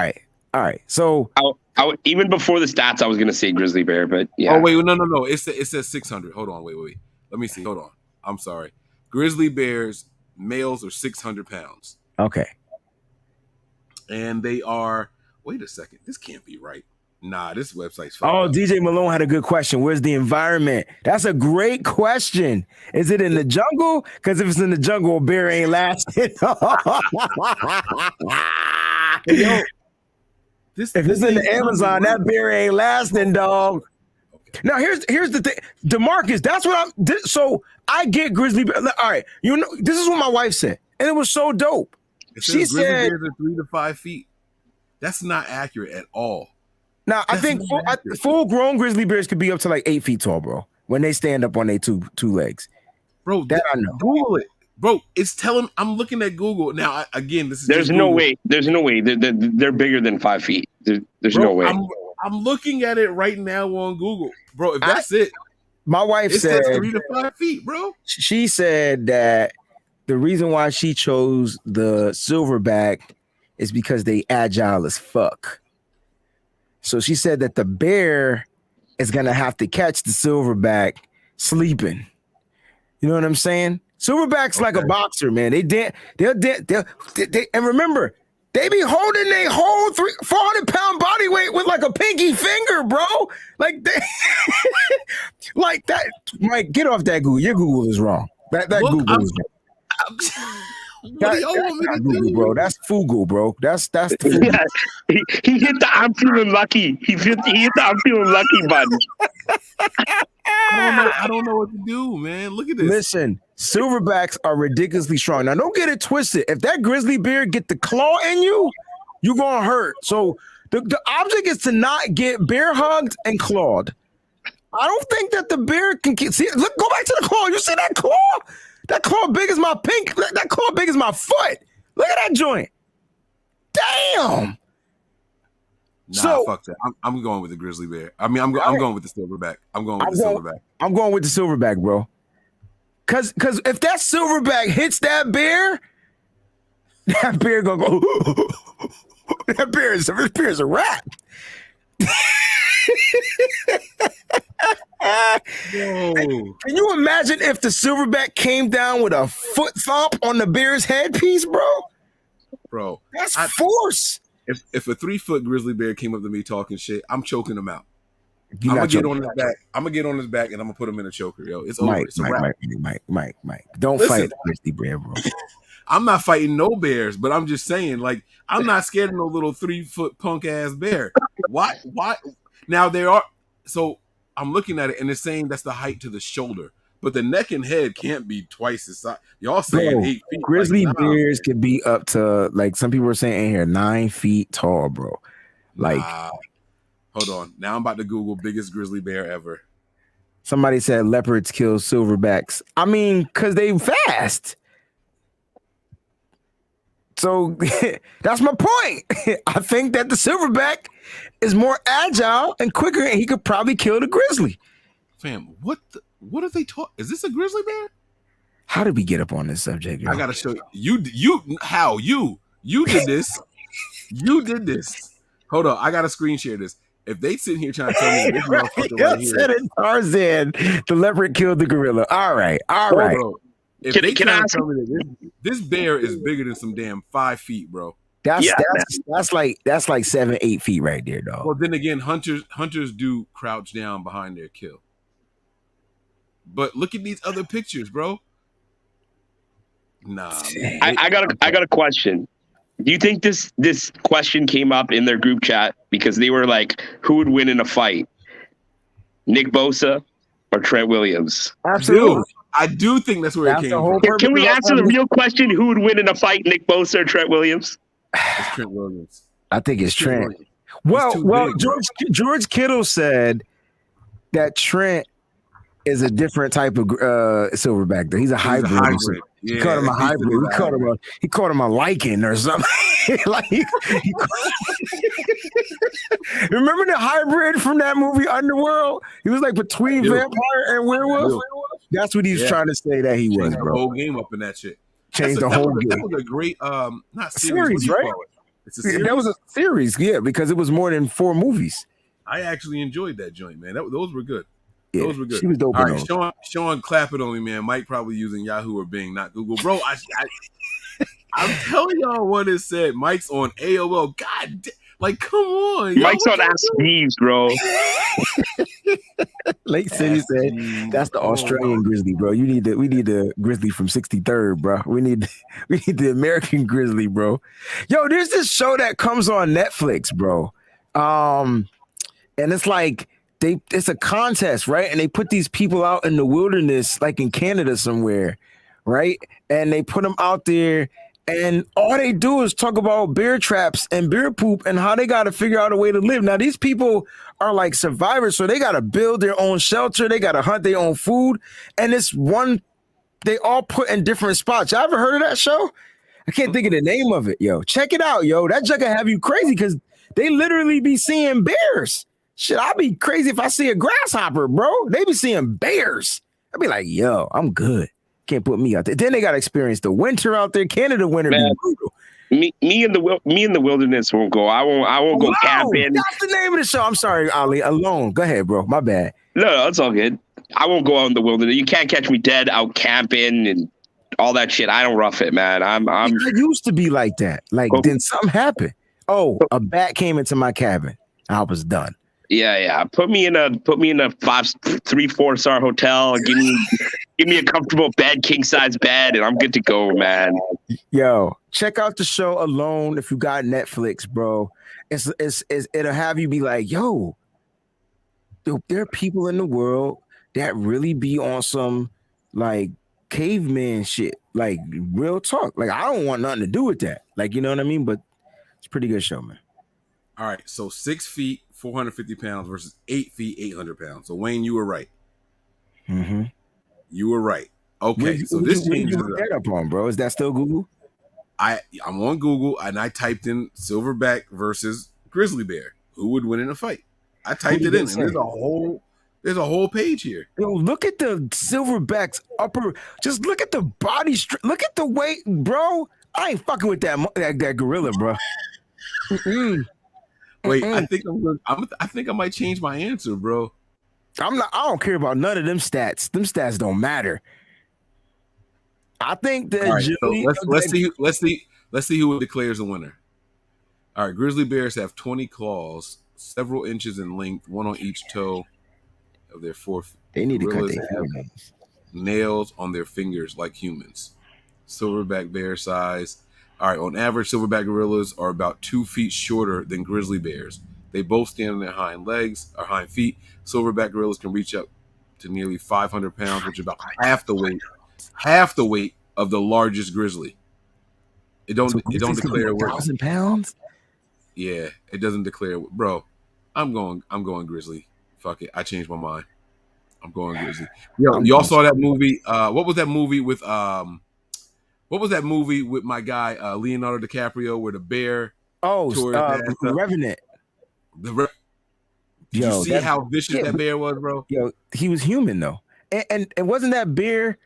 right. So I even before the stats, I was gonna say grizzly bear, but yeah. Oh wait, no. It says 600. Hold on, wait. Let me see. Hold on. I'm sorry. Grizzly bears males are 600 pounds. Okay. And they are. Wait a second. This can't be right. Nah, this website's fine. Oh, DJ Malone had a good question. Where's the environment? That's a great question. Is it in the jungle? Because if it's in the jungle, a bear ain't lasting. Yo, if it's in the Amazon, that bear ain't lasting, dog. Okay. Now here's the thing, DeMarcus. That's what I'm. So I get grizzly bear. All right, you know this is what my wife said, and it was so dope. She said bears are 3 to 5 feet. That's not accurate at all. Now I think full-grown grizzly bears could be up to like 8 feet tall, bro. When they stand up on their two legs, bro. That I know. Google it. Bro, it's telling. I'm looking at Google now. Again, this is. There's no way. There's no way. They're bigger than 5 feet. There's no way. I'm looking at it right now on Google, bro. If that's it, my wife said 3 to 5 feet, bro. She said that the reason why she chose the silverback is because they agile as fuck. So she said that the bear is gonna have to catch the silverback sleeping. You know what I'm saying? Silverback's like a boxer, man. They'll and remember, they be holding their whole 400-pound body weight with like a pinky finger, bro. Like they, like that. Mike, get off that Google. Your Google is wrong. That Google is wrong. What do y'all want me to do, bro? That's Fugu, bro. That's the Fugu. Yeah, he hit the I'm feeling lucky. He hit the I'm feeling lucky button. I don't know what to do, man. Look at this. Listen, silverbacks are ridiculously strong. Now, don't get it twisted. If that grizzly bear get the claw in you, you're gonna hurt. So the object is to not get bear hugged and clawed. I don't think that the bear can see. Look, go back to the claw. You see that claw? That claw big as my pink. That claw big as my foot. Look at that joint. Damn. Nah, fuck that. I'm going with the grizzly bear. I mean, I'm going with the silverback. I'm going with the silverback. I'm going with the silverback, bro. Cause if that silverback hits that bear gonna go. That bear is a rat. Can you imagine if the silverback came down with a foot thump on the bear's headpiece, bro? Bro, that's force. If a 3-foot grizzly bear came up to me talking shit, I'm choking him out. I'm gonna get on his back. I'm gonna get on his back and I'm gonna put him in a choker, yo. It's over. It's a wrap. Mike. Don't fight the grizzly bear, bro. I'm not fighting no bears, but I'm just saying, like, I'm not scared of no little 3-foot punk ass bear. Why? Now there are. So I'm looking at it and it's saying that's the height to the shoulder, but the neck and head can't be twice as size. Y'all saying 8 feet? Grizzly bears could be up to, like, some people are saying in here 9 feet tall, bro. Like, hold on. Now I'm about to Google biggest grizzly bear ever. Somebody said leopards kill silverbacks. I mean, because they fast. So that's my point. I think that the silverback is more agile and quicker, and he could probably kill the grizzly. Fam, what are they talking? Is this a grizzly bear? How did we get up on this subject? I gotta show you. You did this. You did this. Hold on, I gotta screen share this. If they sit here trying to tell me this motherfucker right here, said it, Tarzan, the leopard killed the gorilla. All right. Bro, if they try to tell me that this bear is bigger than some damn 5 feet, bro. That's like 7-8 feet right there, dog. Well, then again, hunters do crouch down behind their kill. But look at these other pictures, bro. Nah, man. I got a question. Do you think this question came up in their group chat because they were like, who would win in a fight? Nick Bosa or Trent Williams? Absolutely. I do think that's where it came from. Can we answer the real question? Who would win in a fight, Nick Bosa or Trent Williams? It's Trent Williams. I think it's Trent. Williams. Well, George Kittle said that Trent is a different type of silverback. Though he's a hybrid. Yeah, he called him a hybrid. He called him a lichen or something. Remember the hybrid from that movie Underworld? He was like between vampire and werewolf. That's what he's trying to say that he was, bro. The whole game up in that shit. Changed the whole game. That was a great not series, right? It's a series. That was a series, yeah, because it was more than 4 movies. I actually enjoyed that joint, man. Those were good. Yeah, those were good. She was dope. All right, Sean, clap it on me, man. Mike probably using Yahoo or Bing, not Google, bro. I'm telling y'all what it said. Mike's on AOL. God, come on. Mike's on Ask Jeeves, bro. Lake City said that's the Australian grizzly, bro. We need the grizzly from 63rd, bro. We need the American grizzly, bro. Yo, there's this show that comes on Netflix, bro. And it's like it's a contest, right? And they put these people out in the wilderness, like in Canada somewhere, right? And they put them out there, and all they do is talk about bear traps and bear poop and how they got to figure out a way to live. Now, these people are like survivors, so they got to build their own shelter. They got to hunt their own food. And they all put in different spots. Y'all ever heard of that show? I can't think of the name of it, yo. Check it out, yo. That junk can have you crazy because they literally be seeing bears. Shit, I'd be crazy if I see a grasshopper, bro. They be seeing bears. I'd be like, yo, I'm good. Can't put me out there. Then they got to experience the winter out there. Canada winter be brutal. Me in the wilderness won't go. I won't go camping. That's the name of the show. I'm sorry, Ali. Alone. Go ahead, bro. My bad. No, it's all good. I won't go out in the wilderness. You can't catch me dead out camping and all that shit. I don't rough it, man. I used to be like that. Then something happened. Oh, a bat came into my cabin. I was done. Yeah. Put me in a 3-4 star hotel. Give me a comfortable bed, king size bed, and I'm good to go, man. Yo, check out the show Alone if you got Netflix, bro. It'll have you be like, yo, there are people in the world that really be on some like caveman shit, like real talk. Like I don't want nothing to do with that. Like, you know what I mean? But it's a pretty good show, man. All right, so 6 feet, 450 pounds versus 8 feet, 800 pounds. So Wayne, you were right. Mm-hmm. You were right. Okay, so this changes you that up on, bro. Is that still Google? I'm on Google and I typed in silverback versus grizzly bear. Who would win in a fight? I typed it in, and there's a whole page here. Yo, look at the silverback's upper. Just look at the body. Look at the weight, bro. I ain't fucking with that gorilla, bro. Wait, I think I might change my answer, bro. I don't care about none of them stats. Them stats don't matter. I think that let's see who declares a winner. All right, grizzly bears have 20 claws, several inches in length, one on each toe of their forefoot. They need to cut their nails. Nails on their fingers like humans. Silverback bear size. All right, on average, silverback gorillas are about 2 feet shorter than grizzly bears. They both stand on their hind feet. Silverback gorillas can reach up to nearly 500 pounds, which is about half the weight of the largest grizzly. It don't declare 1,000 pounds. Yeah, it doesn't declare. Bro, I'm going grizzly. Fuck it, I changed my mind. I'm going grizzly. Yo, y'all saw that movie? What was that movie with my guy Leonardo DiCaprio where the bear? The Revenant. Did you see how vicious that bear was, bro? Yo, he was human though, and wasn't that bear?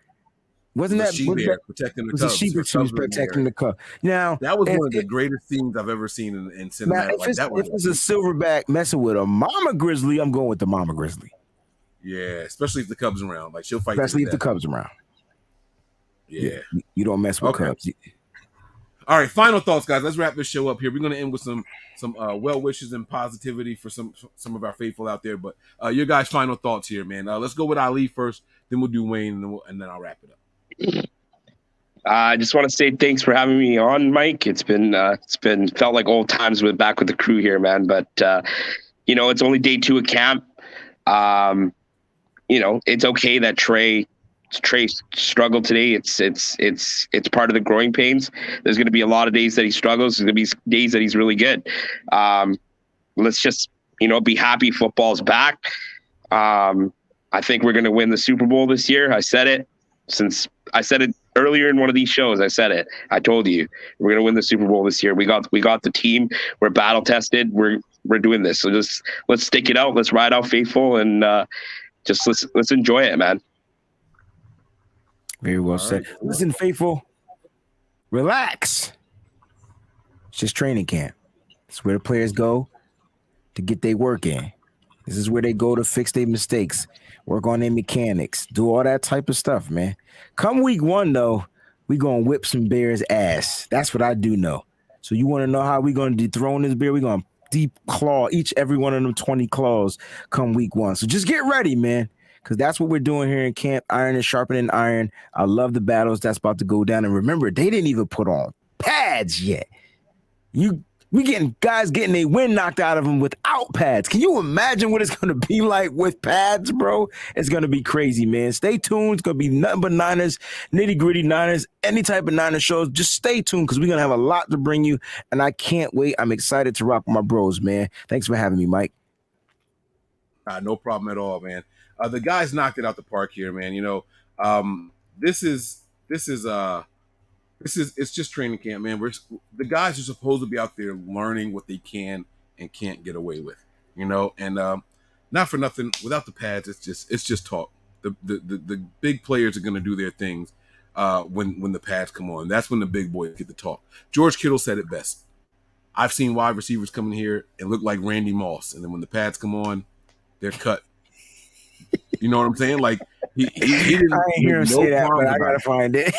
Wasn't that she-bear protecting the cubs? She was protecting the cub. Now that was one of the greatest scenes I've ever seen in cinema. If it's a silverback messing with a mama grizzly, I'm going with the mama grizzly. Yeah, especially if the cubs around. Like she'll fight. Especially if the cubs around. Yeah, you don't mess with cubs. All right, final thoughts, guys. Let's wrap this show up here. We're going to end with some well wishes and positivity for some of our faithful out there. But your guys' final thoughts here, man. Let's go with Ali first, then we'll do Wayne, and then I'll wrap it up. I just want to say thanks for having me on, Mike. It's been felt like old times back with the crew here, man. But it's only day 2 of camp. It's okay that Trey Trey struggled today. It's part of the growing pains. There's going to be a lot of days that he struggles. There's going to be days that he's really good. Let's just, be happy football's back. I think we're going to win the Super Bowl this year. I said it earlier in one of these shows. I said it. I told you we're going to win the Super Bowl this year. We got the team. We're battle tested. We're doing this. So just let's stick it out. Let's ride out faithful and just let's enjoy it, man. Very well said. Right. Listen, faithful, relax. It's just training camp. It's where the players go to get their work in. This is where they go to fix their mistakes, work on their mechanics, do all that type of stuff, man. Come week 1, though, we going to whip some Bears' ass. That's what I do know. So you want to know how we going to dethrone this Bear? We're going to deep claw every one of them 20 claws come week 1. So just get ready, man, because that's what we're doing here in camp. Iron is sharpening iron. I love the battles that's about to go down. And remember, they didn't even put on pads yet. We guys getting a wind knocked out of them without pads. Can you imagine what it's going to be like with pads, bro? It's going to be crazy, man. Stay tuned. It's going to be nothing but Niners, nitty-gritty Niners, any type of Niners shows. Just stay tuned because we're going to have a lot to bring you, and I can't wait. I'm excited to rock with my bros, man. Thanks for having me, Mike. No problem at all, man. The guys knocked it out the park here, man. It's just training camp, man. The guys are supposed to be out there learning what they can and can't get away with, and not for nothing. Without the pads, it's just talk. The big players are going to do their things when the pads come on. That's when the big boys get to talk. George Kittle said it best. I've seen wide receivers come in here and look like Randy Moss, and then when the pads come on, they're cut. You know what I'm saying? Like he didn't. I ain't hear him say that, but I gotta find it.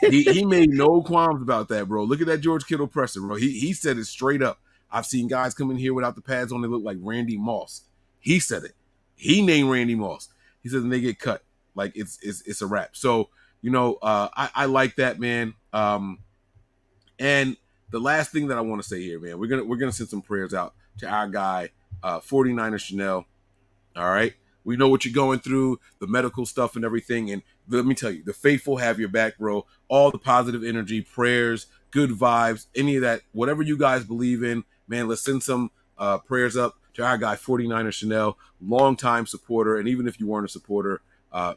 he made no qualms about that, bro. Look at that George Kittle presser, bro. He said it straight up. I've seen guys come in here without the pads on. They look like Randy Moss. He said it. He named Randy Moss. He said, and they get cut. Like it's a wrap. So I like that, man. And the last thing that I want to say here, man, we're gonna send some prayers out to our guy, 49er Chanel. All right. We know what you're going through, the medical stuff and everything. And let me tell you, the faithful have your back, bro. All the positive energy, prayers, good vibes, any of that, whatever you guys believe in, man, let's send some prayers up to our guy, 49er Chanel, longtime supporter. And even if you weren't a supporter,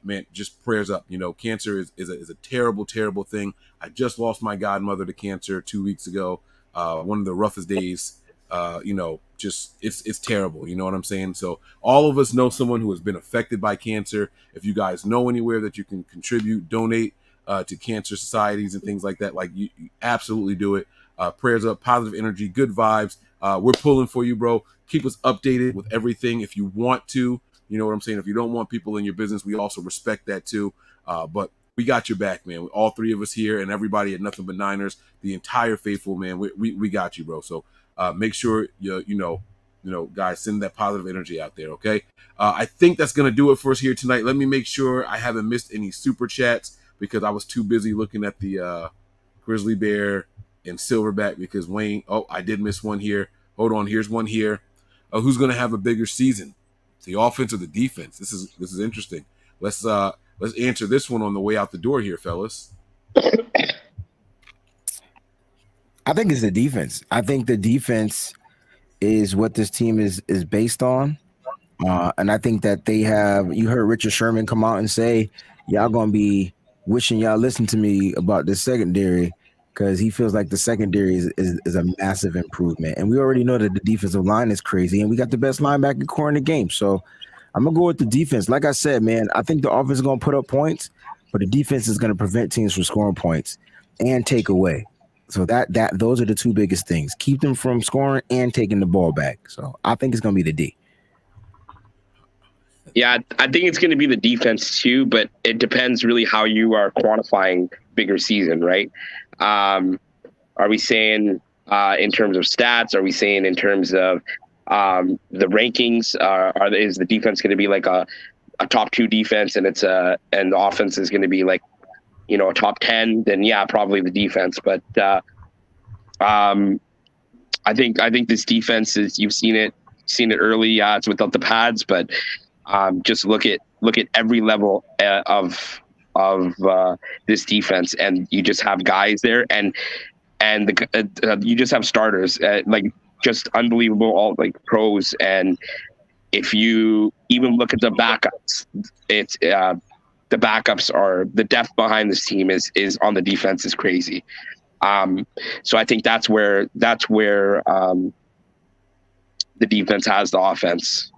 man, just prayers up. Cancer is a terrible, terrible thing. I just lost my godmother to cancer 2 weeks ago. One of the roughest days. Just it's terrible. You know what I'm saying? So all of us know someone who has been affected by cancer. If you guys know anywhere that you can contribute, donate to cancer societies and things like that, like you absolutely do it. Prayers up, positive energy, good vibes. We're pulling for you, bro. Keep us updated with everything if you want to. You know what I'm saying? If you don't want people in your business, we also respect that too. But we got your back, man. All 3 of us here and everybody at Nothing But Niners, the entire faithful, man. We got you, bro. So make sure you guys send that positive energy out there. Okay. I think that's going to do it for us here tonight. Let me make sure I haven't missed any super chats because I was too busy looking at the Grizzly Bear and Silverback because Wayne. Oh, I did miss one here. Hold on. Here's one here. Who's going to have a bigger season? The offense or the defense? This is interesting. Let's answer this one on the way out the door here, fellas. I think it's the defense. I think the defense is what this team is based on. And I think that you heard Richard Sherman come out and say, y'all going to be wishing y'all listened to me about this secondary because he feels like the secondary is a massive improvement. And we already know that the defensive line is crazy and we got the best linebacker core in the game. So I'm going to go with the defense. Like I said, man, I think the offense is going to put up points, but the defense is going to prevent teams from scoring points and take away. So those are the 2 biggest things. Keep them from scoring and taking the ball back. So I think it's going to be the D. Yeah, I think it's going to be the defense too, but it depends really how you are quantifying bigger season, right? Are we saying in terms of stats? Are we saying in terms of the rankings? Is the defense going to be like a top 2 defense and and the offense is going to be like a top 10, then yeah, probably the defense. But I think this defense is, you've seen it early. Yeah, it's without the pads, but just look at every level of of this defense, and you just have guys there, and you just have starters like just unbelievable, all like pros. And if you even look at the backups, it's the backups are the depth behind this team is on the defense is crazy. So I think that's where the defense has the offense.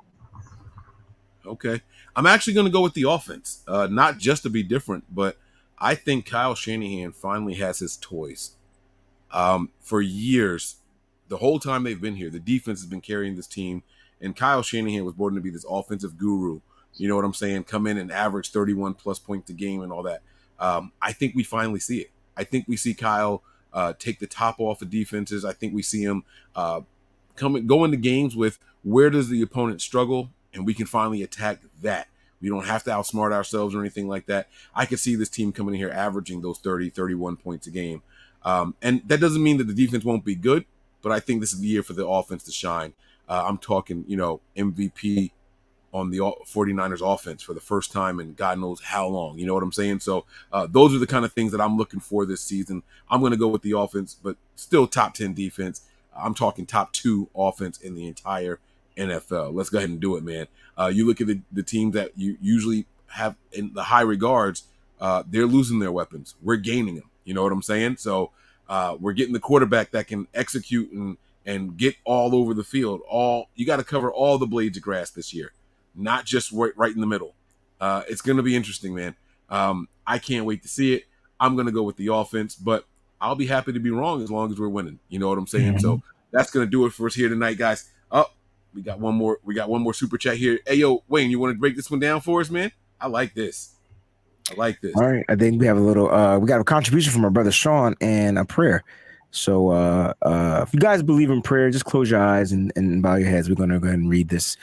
Okay. I'm actually going to go with the offense, not just to be different, but I think Kyle Shanahan finally has his toys. For years, the whole time they've been here, the defense has been carrying this team, and Kyle Shanahan was born to be this offensive guru. You know what I'm saying? Come in and average 31 plus points a game and all that. I think we finally see it. I think we see Kyle take the top off of defenses. I think we see him go into games with where does the opponent struggle, and we can finally attack that. We don't have to outsmart ourselves or anything like that. I could see this team coming in here averaging those 30, 31 points a game. And that doesn't mean that the defense won't be good, but I think this is the year for the offense to shine. I'm talking, MVP on the 49ers offense for the first time in God knows how long. You know what I'm saying? So those are the kind of things that I'm looking for this season. I'm going to go with the offense, but still top 10 defense. I'm talking top 2 offense in the entire NFL. Let's go ahead and do it, man. You look at the teams that you usually have in the high regards, they're losing their weapons. We're gaining them. You know what I'm saying? So we're getting the quarterback that can execute and get all over the field. You got to cover all the blades of grass this year, not just right in the middle. It's going to be interesting, man. I can't wait to see it. I'm going to go with the offense, but I'll be happy to be wrong as long as we're winning. You know what I'm saying? Mm-hmm. So that's going to do it for us here tonight, guys. We got one more super chat here. Hey, yo, Wayne, you want to break this one down for us, man? I like this. All right. I think we have a little, we got a contribution from our brother Sean and a prayer. So if you guys believe in prayer, just close your eyes and bow your heads. We're going to go ahead and read this.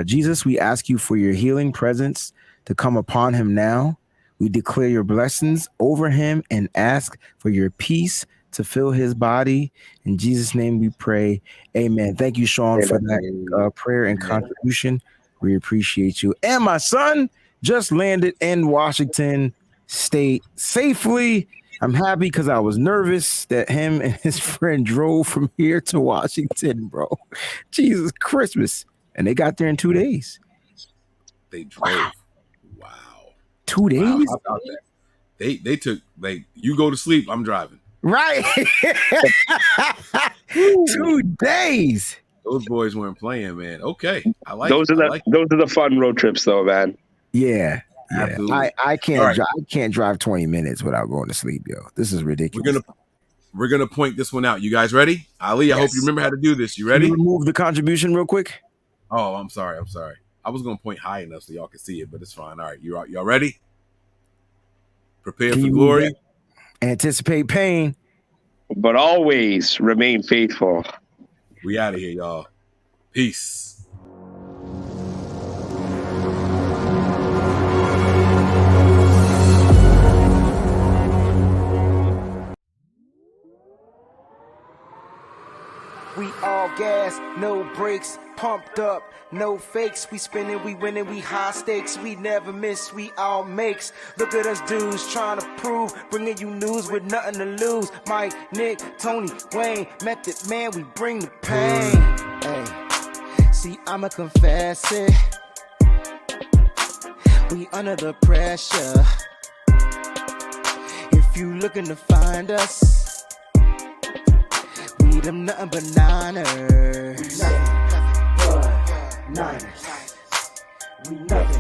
Jesus, we ask you for your healing presence to come upon him now. We declare your blessings over him and ask for your peace to fill his body. In Jesus' name we pray. Amen. Thank you, Sean, for that prayer and contribution. We appreciate you. And my son just landed in Washington State safely. I'm happy because I was nervous that him and his friend drove from here to Washington, bro. Jesus Christmas. And they got there in 2 days. They drove. Wow. 2 days? Wow, how about that? They took, you go to sleep, I'm driving. Right. 2 days. Those boys weren't playing, man. Okay. I like those. Those are the fun road trips though, man. Yeah. Absolutely. I can't drive 20 minutes without going to sleep, yo. This is ridiculous. We're gonna point this one out. You guys ready? Ali, yes. I hope you remember how to do this. You ready? Can you remove the contribution real quick? Oh, I'm sorry. I was gonna point high enough so y'all can see it, but it's fine. All right, y'all ready? Prepare for glory. Anticipate pain, but always remain faithful. We out of here, y'all. Peace. We all gas, no brakes, pumped up, no fakes. We spinning, we winning, we high stakes. We never miss, we all makes. Look at us dudes trying to prove, bringing you news with nothing to lose. Mike, Nick, Tony, Wayne, Method Man, we bring the pain. Hey, see, I'ma confess it. We under the pressure. If you looking to find us, we them nothing but Niners. Nothing but Niners. We nothing